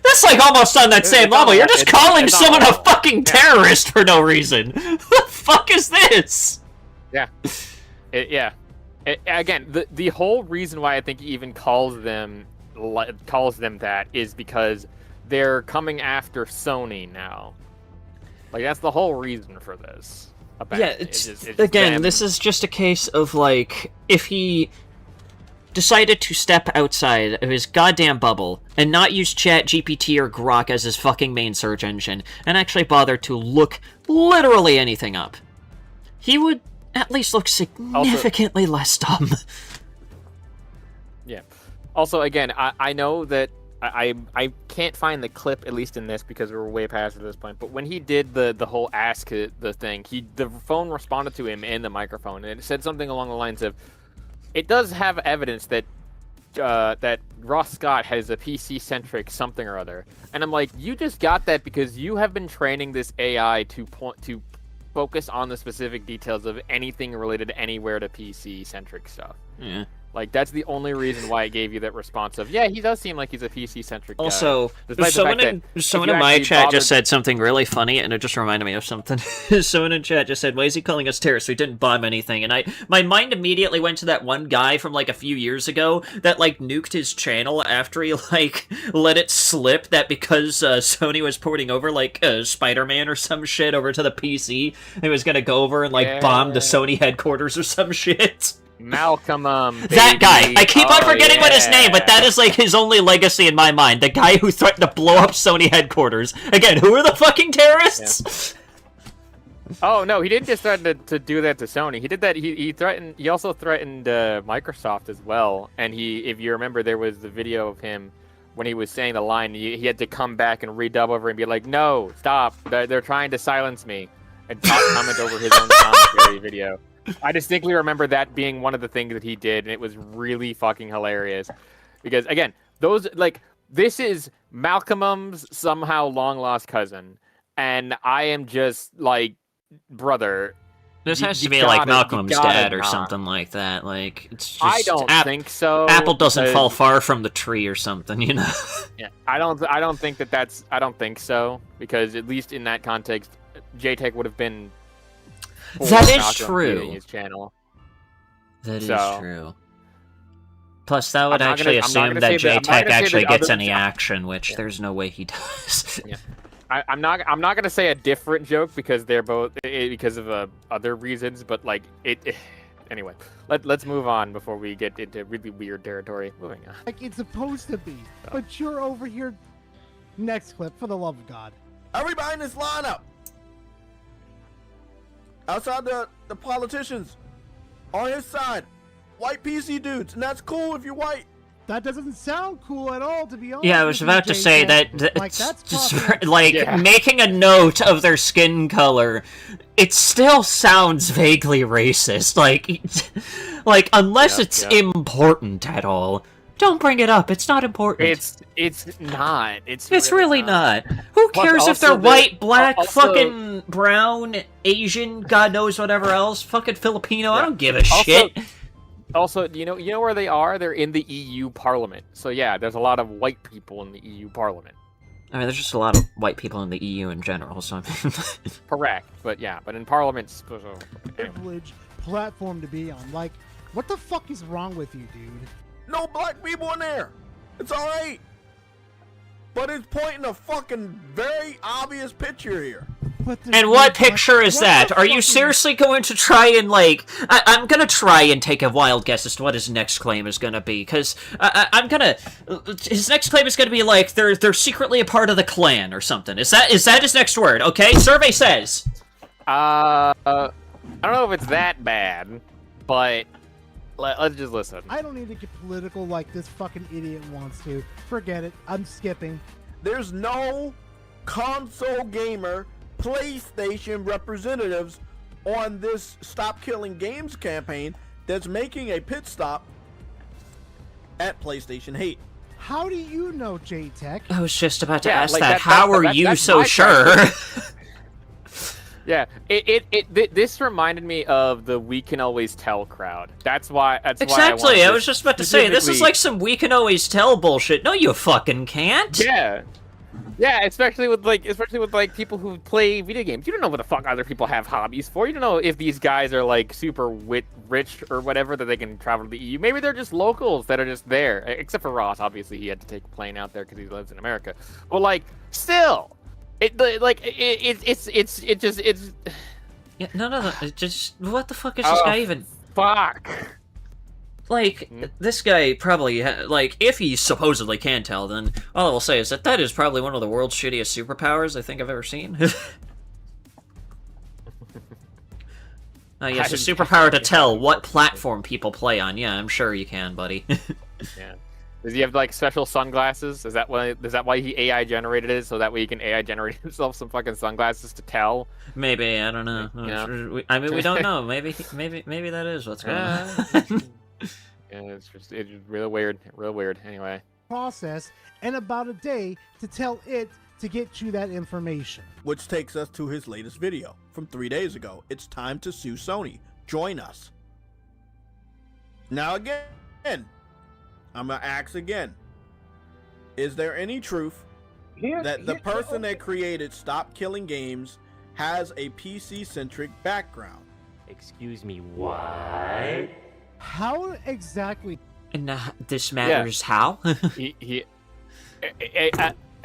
This is like almost on that same level. You're just calling someone a fucking terrorist for no reason. What the fuck is this? Yeah. Again, the whole reason why I think he even calls them that is because they're coming after Sony now. Like, that's the whole reason for this. Yeah, again, this is just a case of, like, if he decided to step outside of his goddamn bubble and not use ChatGPT or Grok as his fucking main search engine and actually bother to look literally anything up, he would at least look significantly less dumb. Yeah. Also, again, I know that I can't find the clip, at least in this, because we're way past at this point, but when he did the whole ask the thing, the phone responded to him in the microphone, and it said something along the lines of, it does have evidence that that Ross Scott has a PC-centric something or other. And I'm like, you just got that because you have been training this AI to focus on the specific details of anything related anywhere to PC-centric stuff. Yeah. Like, that's the only reason why it gave you that response of, yeah, he does seem like he's a PC-centric guy. Also, someone in my chat just said something really funny, and it just reminded me of something. Someone in chat just said, why is he calling us terrorists? We didn't bomb anything. And my mind immediately went to that one guy from, like, a few years ago that, like, nuked his channel after he, like, let it slip that because Sony was porting over, like, Spider-Man or some shit over to the PC, he was gonna go over and, like, bomb the Sony headquarters or some shit. Malcolm, that guy. I keep on forgetting what his name, but that is like his only legacy in my mind. The guy who threatened to blow up Sony headquarters. Again, who are the fucking terrorists? Yeah. Oh no, he didn't just threaten to do that to Sony. He did that. He threatened. He also threatened Microsoft as well. And if you remember, there was the video of him when he was saying the line. He had to come back and redub over and be like, "No, stop! They're trying to silence me," and comment over his own commentary video. I distinctly remember that being one of the things that he did, and it was really fucking hilarious. Because, again, this is Malcolm's somehow long-lost cousin, and I am just, like, brother... This has to be, like, Malcolm's dad or something like that. Like, it's just... I don't think so. Apple doesn't fall far from the tree or something, you know? Yeah, I don't think that's... I don't think so, because at least in that context, JTech would have been... That is true. His channel. That is true. Plus, that would actually assume that JTech actually gets any action, which there's no way he does. Yeah. I'm not gonna say a different joke because they're both because of other reasons, but like it. Anyway, let's move on before we get into really weird territory. Moving on. Like it's supposed to be, but you're over here. Next clip, for the love of God. Everybody in this lineup. Outside the politicians, on his side, white PC dudes, and that's cool if you're white. That doesn't sound cool at all, to be honest. Yeah, I was about to say that like, that's just, like making a note of their skin color, it still sounds vaguely racist. Like unless it's important at all, don't bring it up. It's not important. It's not. It's really not. Who cares if they're white, black, fucking brown, Asian, God knows whatever else, fucking Filipino? I don't give a shit. Also, you know where they are? They're in the EU Parliament. So yeah, there's a lot of white people in the EU Parliament. I mean, there's just a lot of white people in the EU in general, so I mean... Correct, but yeah, but in Parliament... Privileged platform to be on. Like, what the fuck is wrong with you, dude? No black people in there. It's all right. But it's pointing a fucking very obvious picture here. And what picture is that? Are you seriously going to try and, like... I'm gonna try and take a wild guess as to what his next claim is gonna be, because I'm gonna... His next claim is gonna be, like, they're secretly a part of the Klan or something. Is that his next word, okay? Survey says. I don't know if it's that bad, but let's just listen. I don't need to get political like this fucking idiot wants to. Forget it. I'm skipping. There's no console gamer PlayStation representatives on this Stop Killing Games campaign that's making a pit stop at PlayStation Hate. How do you know, J-Tech? I was just about to ask like that. How are you so sure? Yeah, this reminded me of the We Can Always Tell crowd. That's why. Exactly. I was just about to say this is like some We Can Always Tell bullshit. No, you fucking can't. Yeah. Yeah, especially with like people who play video games. You don't know what the fuck other people have hobbies for. You don't know if these guys are like super rich or whatever that they can travel to the EU. Maybe they're just locals that are just there. Except for Ross, obviously he had to take a plane out there because he lives in America. But like, still, it's yeah, no. It just what the fuck is this guy even? Fuck. Like, this guy probably, like, if he supposedly can tell, then all I will say is that is probably one of the world's shittiest superpowers I think I've ever seen. Yes, a superpower to tell what platform people play on. Yeah, I'm sure you can, buddy. Yeah. Does he have, like, special sunglasses? Is that why he AI generated it? So that way he can AI generate himself some fucking sunglasses to tell? Maybe, I don't know. You know? I mean, we don't know. Maybe that is what's going on. Yeah, it's really weird. Anyway, process and about a day to tell it to get you that information. Which takes us to his latest video from 3 days ago. It's time to sue Sony. Join us. Now again, I'm gonna ask again. Is there any truth that the person that created Stop Killing Games has a PC-centric background? Excuse me, what? How exactly? And this matters how?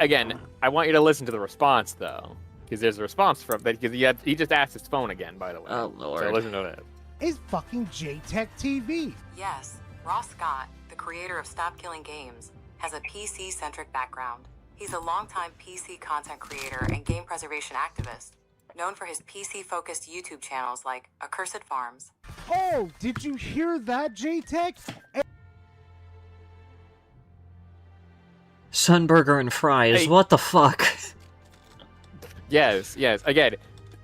Again, I want you to listen to the response though, because there's a response from that. Because he just asked his phone again, by the way. Oh lord! So listen to that. Is fucking J-Tech TV? Yes, Ross Scott, the creator of Stop Killing Games, has a PC-centric background. He's a longtime PC content creator and game preservation activist, known for his PC-focused YouTube channels like Accursed Farms. Oh, did you hear that, J-Tech? Sunburger and fries, hey. What the fuck? Yes. Again,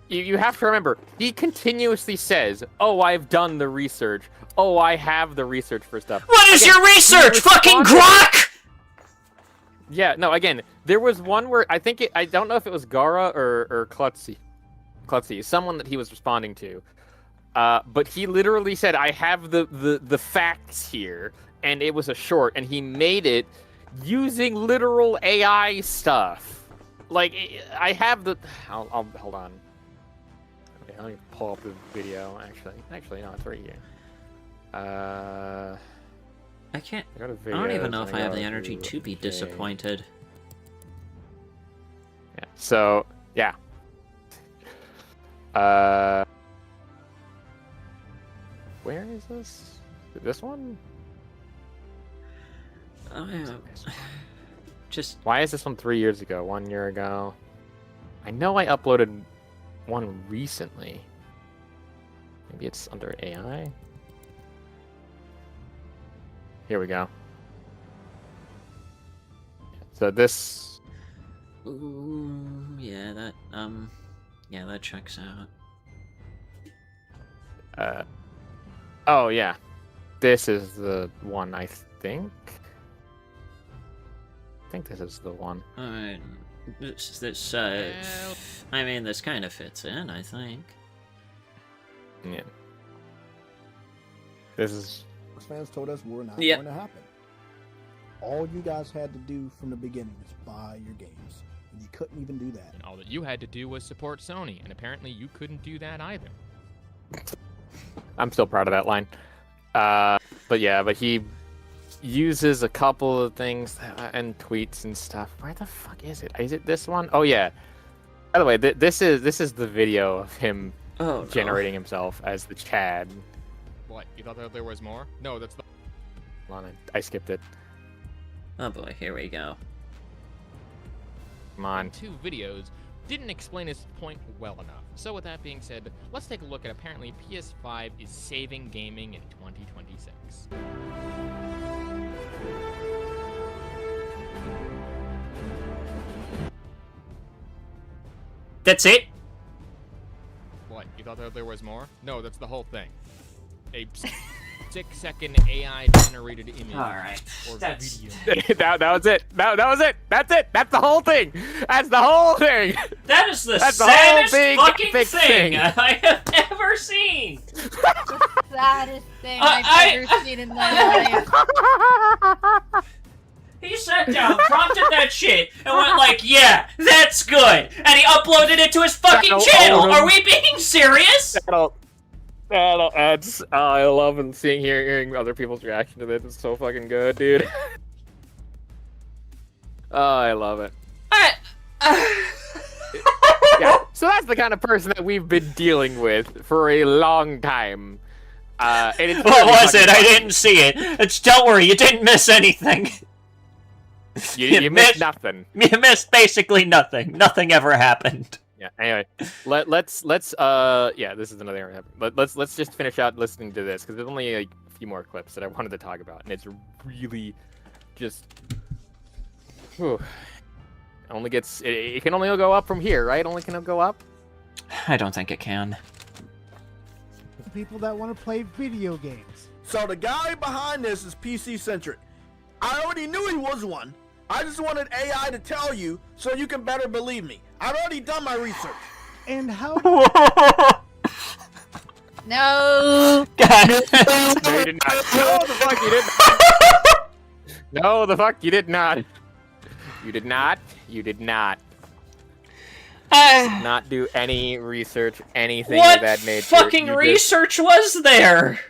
you have to remember, he continuously says, oh, I've done the research. Oh, I have the research for stuff. What is your research? Fucking grok! Yeah, no, again, there was one where, I don't know if it was Gara or Klutzy, someone that he was responding to. But he literally said, I have the facts here, and it was a short, and he made it using literal AI stuff. Like, I have the... I'll hold on. Okay, let me pull up the video, actually, no, it's right here. I can't... I don't even know if I have the energy to be disappointed. Yeah, so, yeah. Where is this? This one? Just... Why is this one 3 years ago? 1 year ago? I know I uploaded one recently. Maybe it's under AI? Here we go. So this... Ooh, yeah, that checks out. Oh, yeah. This is the one, I think. I think this is the one. I mean, this kind of fits in, I think. Yeah. This is... Fans told us were not going to happen. All you guys had to do from the beginning is buy your games. And you couldn't even do that. And all that you had to do was support Sony, and apparently you couldn't do that either. I'm still proud of that line. But he uses a couple of things and tweets and stuff. Where the fuck is it? Is it this one? Oh yeah. By the way, this is the video of him generating himself as the Chad. What? You thought that there was more? No, that's the... Hold on, I skipped it. Oh boy, here we go. Come on. 2 videos didn't explain his point well enough. So with that being said, let's take a look at apparently PS5 is saving gaming in 2026. That's it? What? You thought that there was more? No, that's the whole thing. A 6-second AI-generated image or video. that was it. That was it. That's it. That's the whole thing. That's the whole thing. That is the That's saddest the whole big fucking thing I have ever seen. The saddest thing I've ever seen in my life. He sat down, prompted that shit, and went like, yeah, that's good. And he uploaded it to his fucking channel. Are we being serious? I love hearing other people's reaction to this. It's so fucking good, dude. Oh, I love it. Yeah, so that's the kind of person that we've been dealing with for a long time. And it's what was it? I didn't see it. Don't worry, you didn't miss anything. You missed nothing. You missed basically nothing. Nothing ever happened. Yeah. Anyway, let's yeah, this is another area. But let's just finish out listening to this because there's only a few more clips that I wanted to talk about, and it's really just. Whew. Only gets it can only go up from here, right? Only can go up. I don't think it can. People that want to play video games. So the guy behind this is PC centric. I already knew he was one. I just wanted AI to tell you so you can better believe me. I've already done my research. And how? No. God. No, you did not. No, the fuck you did not. No, the fuck you did not. You did not. You did not. Not do any research, anything of that nature. What fucking research was there?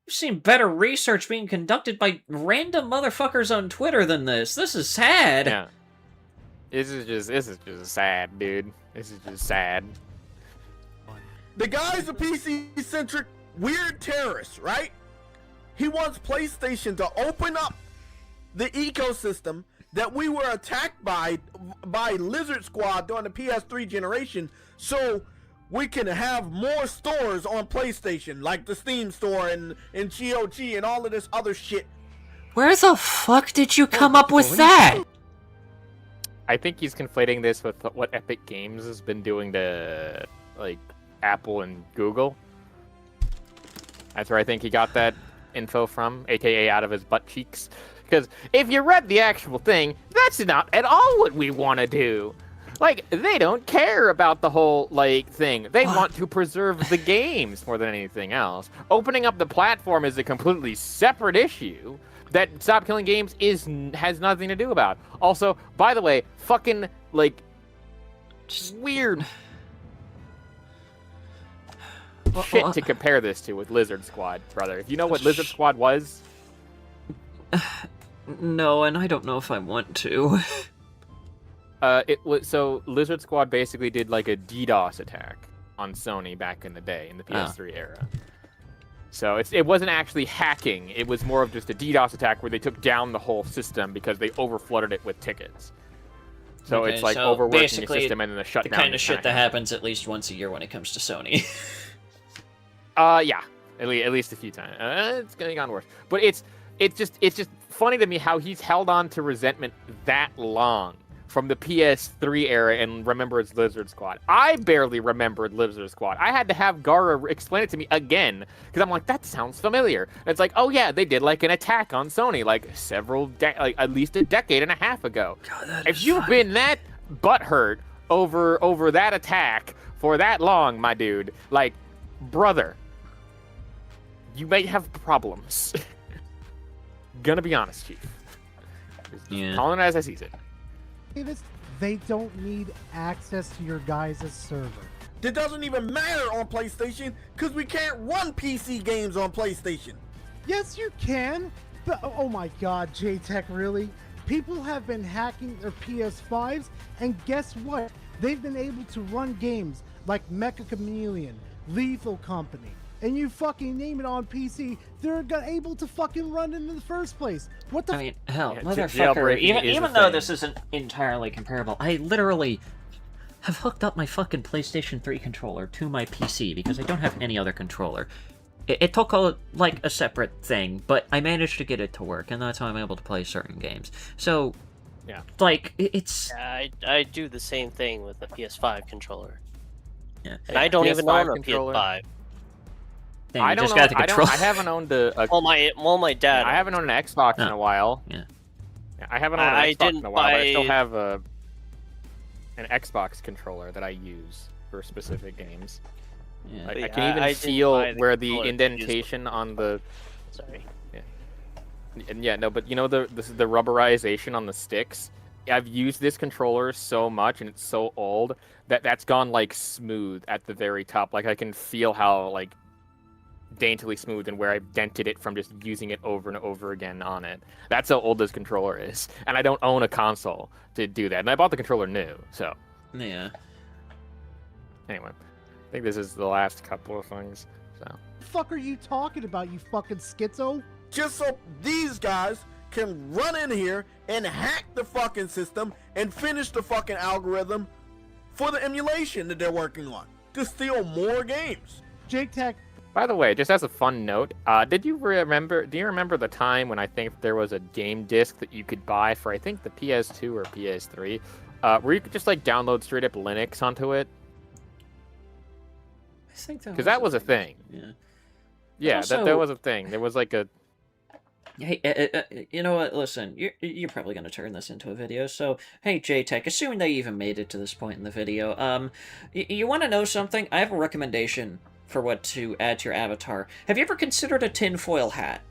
I've seen better research being conducted by random motherfuckers on Twitter than this. This is sad. Yeah. This is just sad, dude. This is just sad. The guy's a PC-centric weird terrorist, right? He wants PlayStation to open up the ecosystem that we were attacked by Lizard Squad during the PS3 generation, so we can have more stores on PlayStation, like the Steam store and GOG and all of this other shit. Where the fuck did you come up with that? I think he's conflating this with what Epic Games has been doing to, like, Apple and Google. That's where I think he got that info from, aka out of his butt cheeks. Because if you read the actual thing, that's not at all what we want to do. Like, they don't care about the whole, like, thing. They want to preserve the games more than anything else. Opening up the platform is a completely separate issue that Stop Killing Games has nothing to do about. Also, by the way, fucking, like, just weird shit to compare this to with Lizard Squad, brother. If you know what Lizard Squad was... No, and I don't know if I want to. So Lizard Squad basically did like a DDoS attack on Sony back in the day in the PS3 era. So it wasn't actually hacking. It was more of just a DDoS attack where they took down the whole system because they overflooded it with tickets. So it's like overworking the system and then the shutdown. The kind of shit that happens at least once a year when it comes to Sony. Yeah, at least a few times. It's gone worse, but it's just funny to me how he's held on to resentment that long from the PS3 era and remembers Lizard Squad. I barely remembered Lizard Squad. I had to have Gara explain it to me again because I'm like, that sounds familiar. And it's like, oh yeah, they did like an attack on Sony like at least a decade and a half ago. God, if you've been that butthurt over that attack for that long, my dude, like, brother, you might have problems. Gonna be honest, Chief. Yeah. Calling it as I sees it. They don't need access to your guys' server. That doesn't even matter on PlayStation because we can't run PC games on PlayStation. Yes, you can. But oh my God, JTech, really? People have been hacking their PS5s, and guess what? They've been able to run games like Mecha Chameleon, Lethal Company, and you fucking name it on PC, they're able to fucking run it in the first place. What the? I mean, hell, Yeah, motherfucker. jailbreaking is Even a though thing. this isn't entirely comparable, I literally have hooked up my fucking PlayStation 3 controller to my PC because I don't have any other controller. It took like a separate thing, but I managed to get it to work, and that's how I'm able to play certain games. So, yeah, like it's. Yeah, I do the same thing with the PS5 controller. Yeah. And I don't even PS5 own a controller. PS5. Dang, I you don't just know. got the controller. I haven't owned a Well, my dad. I haven't owned an Xbox in a while. Yeah. I haven't owned an I Xbox didn't in a while, but I still buy- have an Xbox controller that I use for specific games. Yeah. I But can yeah, even I didn't feel buy the where the controller to use indentation on the. Sorry. And yeah, no, but you know the rubberization on the sticks. I've used this controller so much, and it's so old that that's gone like smooth at the very top. Like I can feel how like daintily smooth and where I dented it from just using it over and over again on it. That's how old this controller is, and I don't own a console to do that. And I bought the controller new, so Yeah. anyway, I think this is the last couple of things. So The fuck are you talking about, you fucking schizo? Just so these guys can run in here and hack the fucking system and finish the fucking algorithm for the emulation that they're working on to steal more games. JTech. by the way, just as a fun note, do you remember the time when I think there was a game disc that you could buy for, I think, the PS2 or PS3, where you could just like download straight up Linux onto it? I think Because that was a thing. Yeah. Yeah, Also- that was a thing. There was like a. Hey, you know what? Listen, you're probably gonna turn this into a video. So, hey, JTech, assuming they even made it to this point in the video, you want to know something? I have a recommendation for what to add to your avatar. Have you ever considered a tinfoil hat?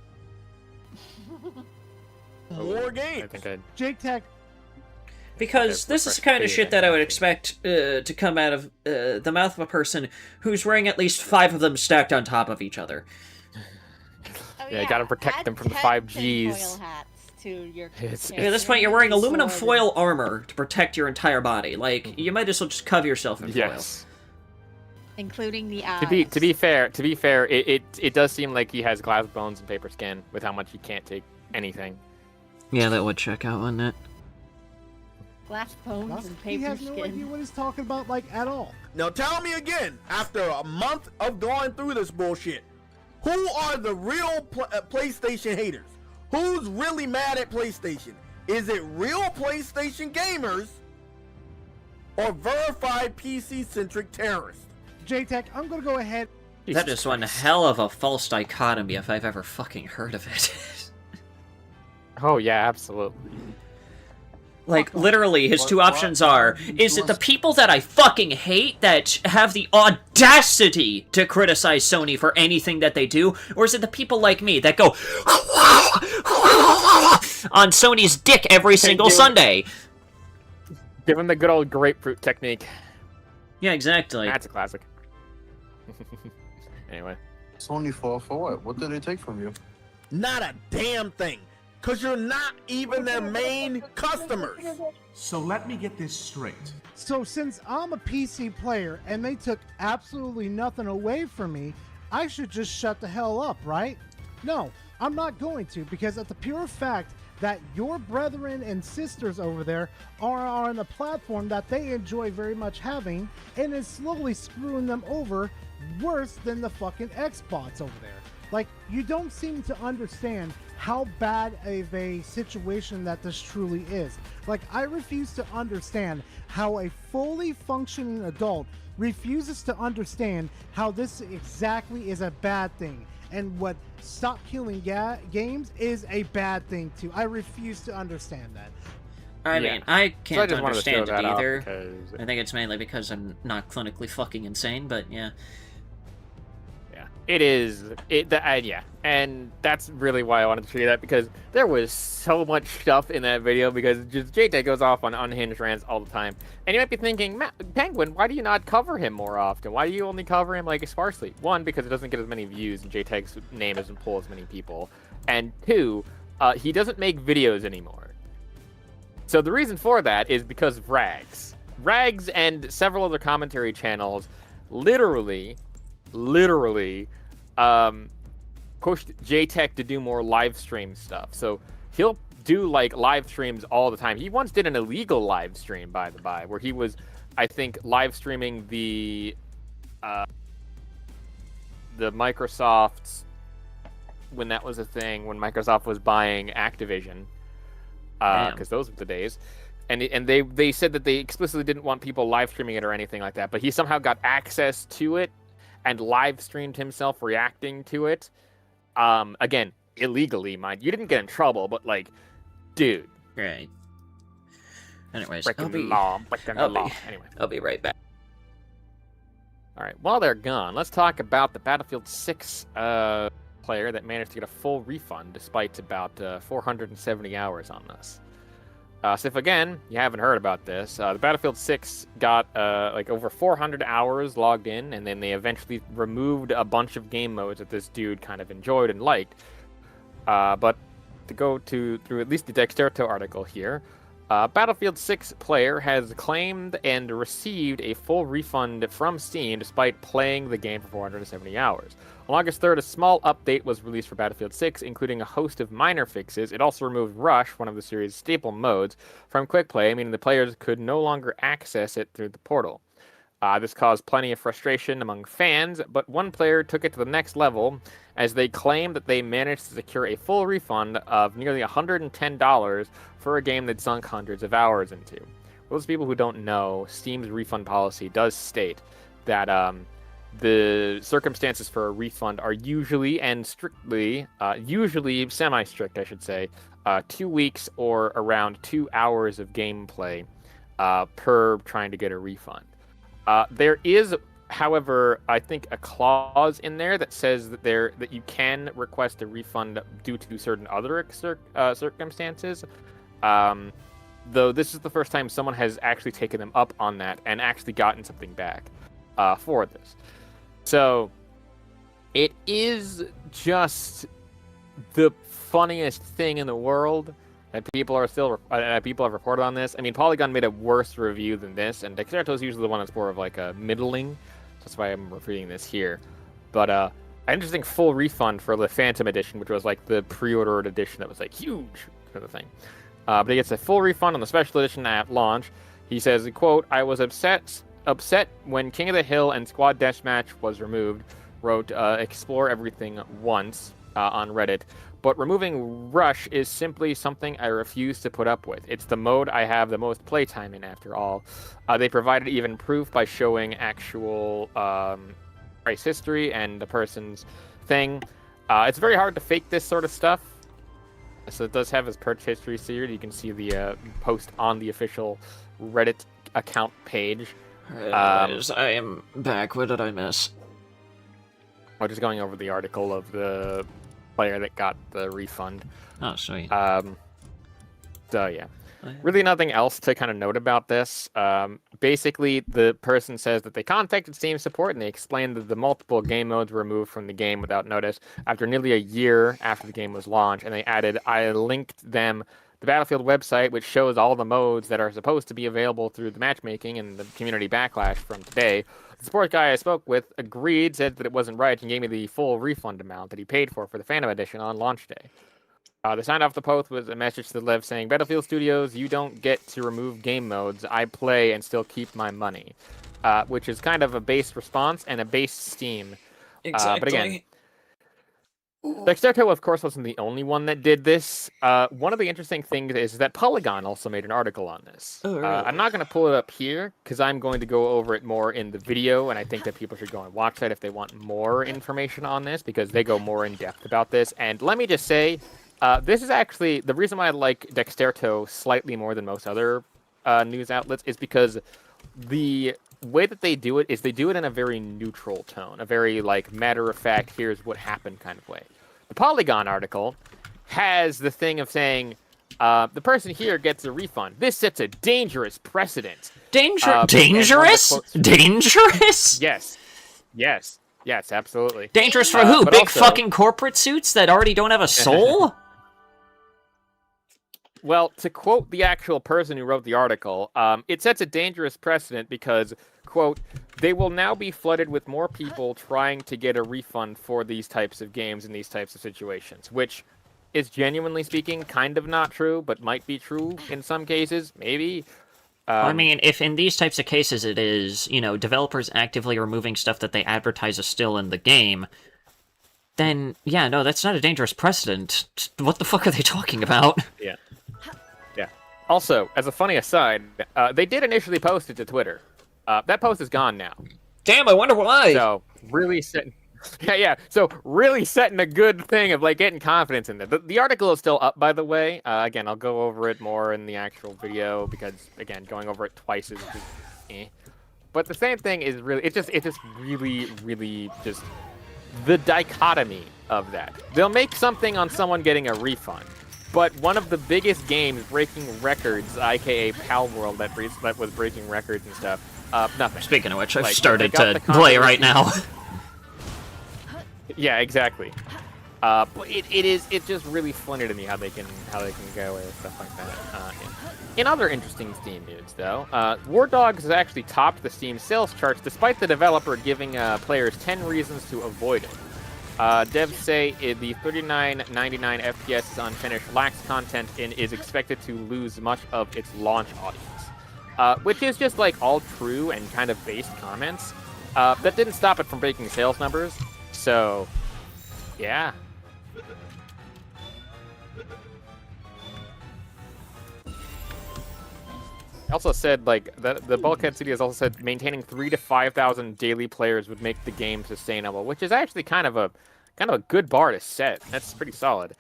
More games. I think I. JTech. Because this is the kind of shit that I would expect to come out of the mouth of a person who's wearing at least 5 of them stacked on top of each other. Yeah, you gotta protect them from the 5Gs. To your At this point, you're wearing aluminum foil armor to protect your entire body. Like, you might as well just cover yourself in Yes. including the eyes. To be fair, it does seem like he has glass bones and paper skin with how much he can't take anything. Yeah, that would check out, wouldn't it? Glass bones and He paper has no idea skin. what he's talking about, like, at all. Now tell me again, after a month of going through this bullshit, who are the real PlayStation haters? Who's really mad at PlayStation? Is it real PlayStation gamers or verified PC-centric terrorists? JTech, I'm gonna go ahead. That is one hell of a false dichotomy if I've ever fucking heard of it. Oh yeah, absolutely. Like, literally, his two options are, is it the people that I fucking hate that have the audacity to criticize Sony for anything that they do, or is it the people like me that go on Sony's dick every single Sunday? Give him the good old grapefruit technique. Yeah, exactly. That's a classic. Anyway. Sony for what? What did they take from you? Not a damn thing, because you're not even their main customers. So let me get this straight. So since I'm a PC player and they took absolutely nothing away from me, I should just shut the hell up, right? No, I'm not going to, because at the pure fact that your brethren and sisters over there are on a platform that they enjoy very much having, and is slowly screwing them over worse than the fucking Xbox over there. Like, you don't seem to understand how bad of a situation that this truly is. Like, I refuse to understand how a fully functioning adult refuses to understand how this exactly is a bad thing, and what stop killing games is a bad thing too. I refuse to understand that. I mean, I can't just wanted to show understand it that off either. because- I think it's mainly because I'm not clinically fucking insane, but yeah. It is. Yeah. And that's really why I wanted to show you that, because there was so much stuff in that video, because just JTech goes off on unhinged rants all the time. And you might be thinking, Penguin, why do you not cover him more often? Why do you only cover him like sparsely? One, because it doesn't get as many views and JTech's name doesn't pull as many people. And two, he doesn't make videos anymore. So the reason for that is because of Rags. Rags and several other commentary channels literally pushed JTech to do more live stream stuff. So he'll do like live streams all the time. He once did an illegal live stream, by the by, where he was, I think, live streaming the Microsoft's, when that was a thing, when Microsoft was buying Activision, because those were the days. And they said that they explicitly didn't want people live streaming it or anything like that, but he somehow got access to it and live streamed himself reacting to it. Again, illegally, mind you. Didn't get in trouble, but like, dude. Right. Anyways, breaking the law. Anyway, I'll be right back. All right. While they're gone, let's talk about the Battlefield 6 player that managed to get a full refund despite about 470 hours on this. So if, again, you haven't heard about this, the Battlefield 6 got like over 400 hours logged in, and then they eventually removed a bunch of game modes that this dude kind of enjoyed and liked. But to go through at least the Dexterto article here, Battlefield 6 player has claimed and received a full refund from Steam despite playing the game for 470 hours. On August 3rd, a small update was released for Battlefield 6, including a host of minor fixes. It also removed Rush, one of the series' staple modes, from Quick Play, meaning the players could no longer access it through the portal. This caused plenty of frustration among fans, but one player took it to the next level as they claimed that they managed to secure a full refund of nearly $110 for a game they'd sunk hundreds of hours into. For those people who don't know, Steam's refund policy does state that the circumstances for a refund are usually and strictly, usually semi-strict, I should say, 2 weeks or around 2 hours of gameplay per trying to get a refund. There is, however, I think a clause in there that says that you can request a refund due to certain other circumstances. Though this is the first time someone has actually taken them up on that and actually gotten something back for this. So it is just the funniest thing in the world that people are still people have reported on this. I mean, Polygon made a worse review than this, and Dexterto is usually the one that's more of like a middling. So that's why I'm repeating this here. But an interesting full refund for the Phantom Edition, which was like the pre-ordered edition that was like huge kind of thing. But he gets a full refund on the special edition at launch. He says, quote, "I was upset when King of the Hill and Squad Deathmatch was removed," wrote Explore Everything Once on Reddit. "But removing Rush is simply something I refuse to put up with. It's the mode I have the most playtime in, after all." They provided even proof by showing actual price history and the person's thing. It's very hard to fake this sort of stuff. So it does have his purchase history here. You can see the post on the official Reddit account page. I am back. What did I miss? I'm just going over the article of the player that got the refund. Oh, sweet. So yeah, really nothing else to kind of note about this. Basically, the person says that they contacted Steam support and they explained that the multiple game modes were removed from the game without notice after nearly a year after the game was launched, and they added, "I linked them the Battlefield website, which shows all the modes that are supposed to be available through the matchmaking and the community backlash from today." The support guy I spoke with agreed, said that it wasn't right, and gave me the full refund amount that he paid for the Phantom Edition on launch day. They signed off the post with a message to the Lev saying, "Battlefield Studios, you don't get to remove game modes. I play and still keep my money," which is kind of a base response and a base Steam. Exactly. But again, Dexterto, of course, wasn't the only one that did this. One of the interesting things is that Polygon also made an article on this. Oh, really? I'm not going to pull it up here because I'm going to go over it more in the video, and I think that people should go and watch that if they want more information on this, because they go more in depth about this. And let me just say, this is actually the reason why I like Dexterto slightly more than most other news outlets is because the way that they do it is they do it in a very neutral tone, a very like matter of fact, here's what happened kind of way. The Polygon article has the thing of saying the person here gets a refund. This sets a dangerous precedent. Dangerous? Dangerous? Yes, absolutely. Dangerous for who? Big fucking corporate suits that already don't have a soul? Well, to quote the actual person who wrote the article, it sets a dangerous precedent because, quote, they will now be flooded with more people trying to get a refund for these types of games in these types of situations, which is genuinely speaking kind of not true, but might be true in some cases, maybe. I mean, if in these types of cases it is, developers actively removing stuff that they advertise is still in the game, then, yeah, no, that's not a dangerous precedent. What the fuck are they talking about? Yeah. Also, as a funny aside, they did initially post it to Twitter. That post is gone now. Damn, I wonder why. So, really setting... Yeah. So, really setting a good thing of, like, getting confidence in there. The article is still up, by the way. Again, I'll go over it more in the actual video because, again, going over it twice is just eh. But the same thing is really... It's just really, really just... The dichotomy of that. They'll make something on someone getting a refund. But one of the biggest games breaking records, aka Palworld, that was breaking records and stuff, nothing. Speaking of which, I've started to play right now. Yeah, exactly. But it's just really funny to me how they can go away with stuff like that. In other interesting Steam news, though, War Dogs has actually topped the Steam sales charts despite the developer giving players 10 reasons to avoid it. Devs say the $39.99 FPS is unfinished, lacks content, and is expected to lose much of its launch audience. Which is just like all true and kind of based comments. That didn't stop it from breaking sales numbers. So, yeah. Also said, like, the Bulkhead City has also said maintaining 3,000 to 5,000 daily players would make the game sustainable, which is actually kind of a good bar to set. That's pretty solid.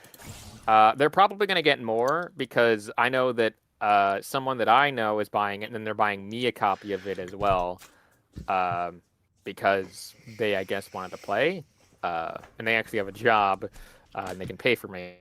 They're probably going to get more because I know that someone that I know is buying it, and then they're buying me a copy of it as well because they, I guess, wanted to play, and they actually have a job, and they can pay for me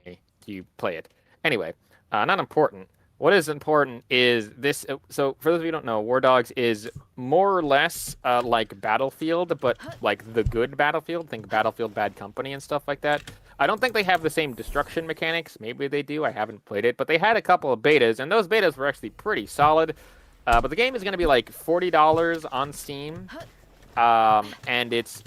to play it. Anyway, not important. What is important is this. So, for those of you who don't know, War Dogs is more or less like Battlefield, but like the good Battlefield. Think Battlefield Bad Company and stuff like that. I don't think they have the same destruction mechanics. Maybe they do. I haven't played it, but they had a couple of betas, and those betas were actually pretty solid. But the game is going to be like $40 on Steam, and it's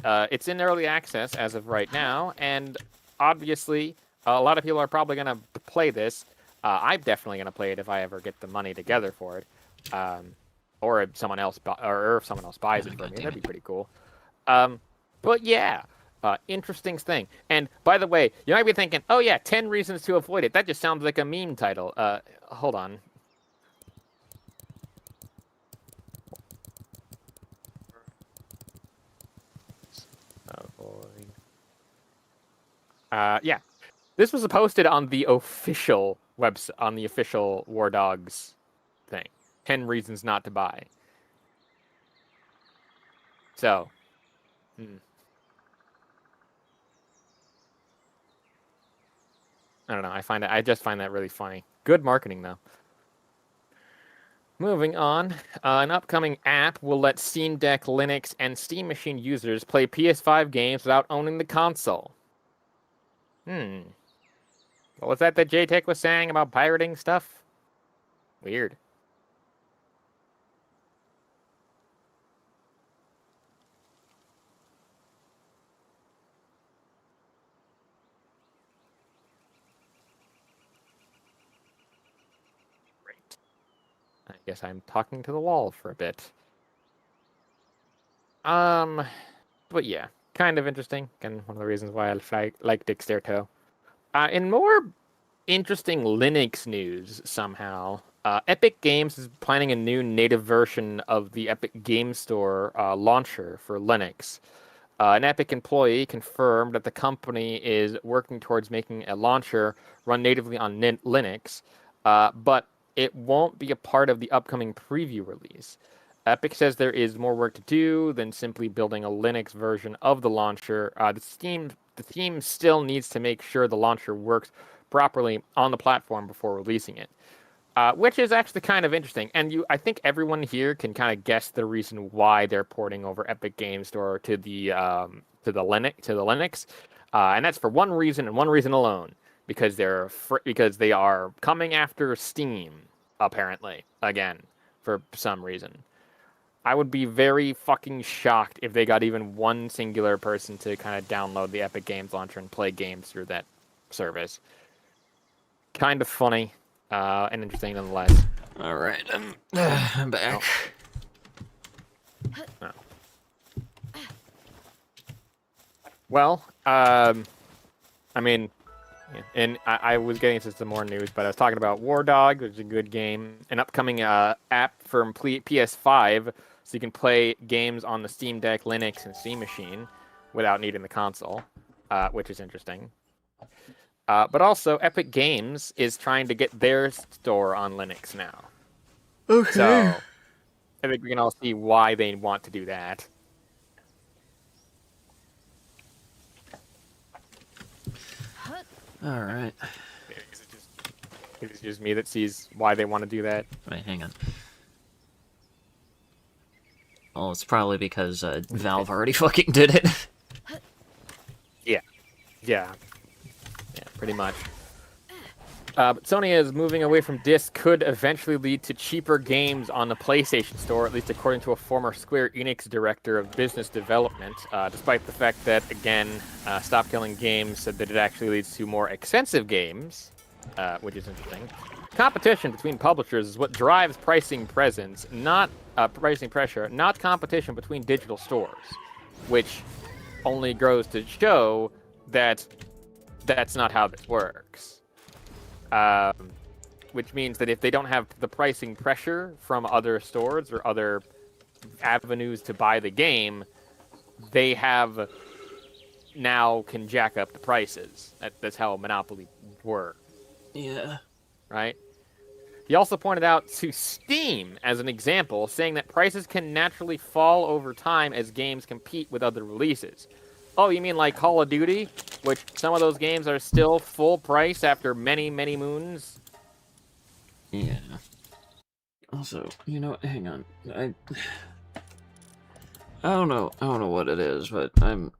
in early access as of right now. And obviously, a lot of people are probably going to play this. I'm definitely going to play it if I ever get the money together for it, or if someone else buys it for me. That'd be pretty cool. But yeah, interesting thing. And by the way, you might be thinking, oh yeah, 10 reasons to avoid it. That just sounds like a meme title. Hold on. Yeah. This was posted on the official website, on the official War Dogs thing. 10 reasons not to buy. So, I don't know. I just find that really funny. Good marketing, though. Moving on, an upcoming app will let Steam Deck, Linux, and Steam Machine users play PS5 games without owning the console. What was that JTech was saying about pirating stuff? Weird. Great. I guess I'm talking to the wall for a bit. But yeah, kind of interesting. Again, one of the reasons why I like Dexterto. In more interesting Linux news, somehow, Epic Games is planning a new native version of the Epic Game Store launcher for Linux. An Epic employee confirmed that the company is working towards making a launcher run natively on Linux, but it won't be a part of the upcoming preview release. Epic says there is more work to do than simply building a Linux version of the launcher. The team still needs to make sure the launcher works properly on the platform before releasing it, which is actually kind of interesting. And I think everyone here can kind of guess the reason why they're porting over Epic Game Store to the Linux, and that's for one reason and one reason alone, because they are coming after Steam, apparently, again, for some reason. I would be very fucking shocked if they got even one singular person to kind of download the Epic Games Launcher and play games through that service. Kind of funny, and interesting nonetheless. All right, I'm back. Oh. Well, I mean, and I was getting into some more news, but I was talking about War Dog, which is a good game, an upcoming app for PS5, so you can play games on the Steam Deck, Linux, and Steam machine without needing the console, which is interesting. But also, Epic Games is trying to get their store on Linux now. Okay. So, I think we can all see why they want to do that. All right. Is it just me that sees why they want to do that? Wait, hang on. Well, it's probably because Valve already fucking did it. Yeah, pretty much. But Sony is moving away from disc could eventually lead to cheaper games on the PlayStation Store, at least according to a former Square Enix director of business development, despite the fact that, again, Stop Killing Games said that it actually leads to more expensive games, which is interesting. Competition between publishers is what drives pricing presence, not pricing pressure, not competition between digital stores, which only grows to show that that's not how this works. Which means that if they don't have the pricing pressure from other stores or other avenues to buy the game, they have now can jack up the prices. That's how a monopoly works. Yeah. Right? He also pointed out to Steam as an example, saying that prices can naturally fall over time as games compete with other releases. Oh, you mean like Call of Duty, which some of those games are still full price after many, many moons? Yeah. Also, hang on. I don't know what it is, but I'm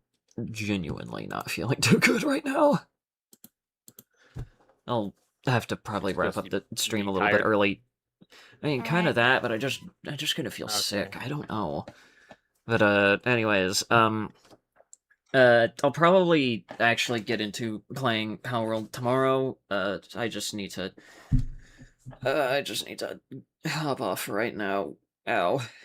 genuinely not feeling too good right now. I'll have to probably wrap up the stream a little bit early. I mean, kind of that, but I just gonna feel sick. I don't know. But anyways, I'll probably actually get into playing Palworld tomorrow. I just need to hop off right now. Ow.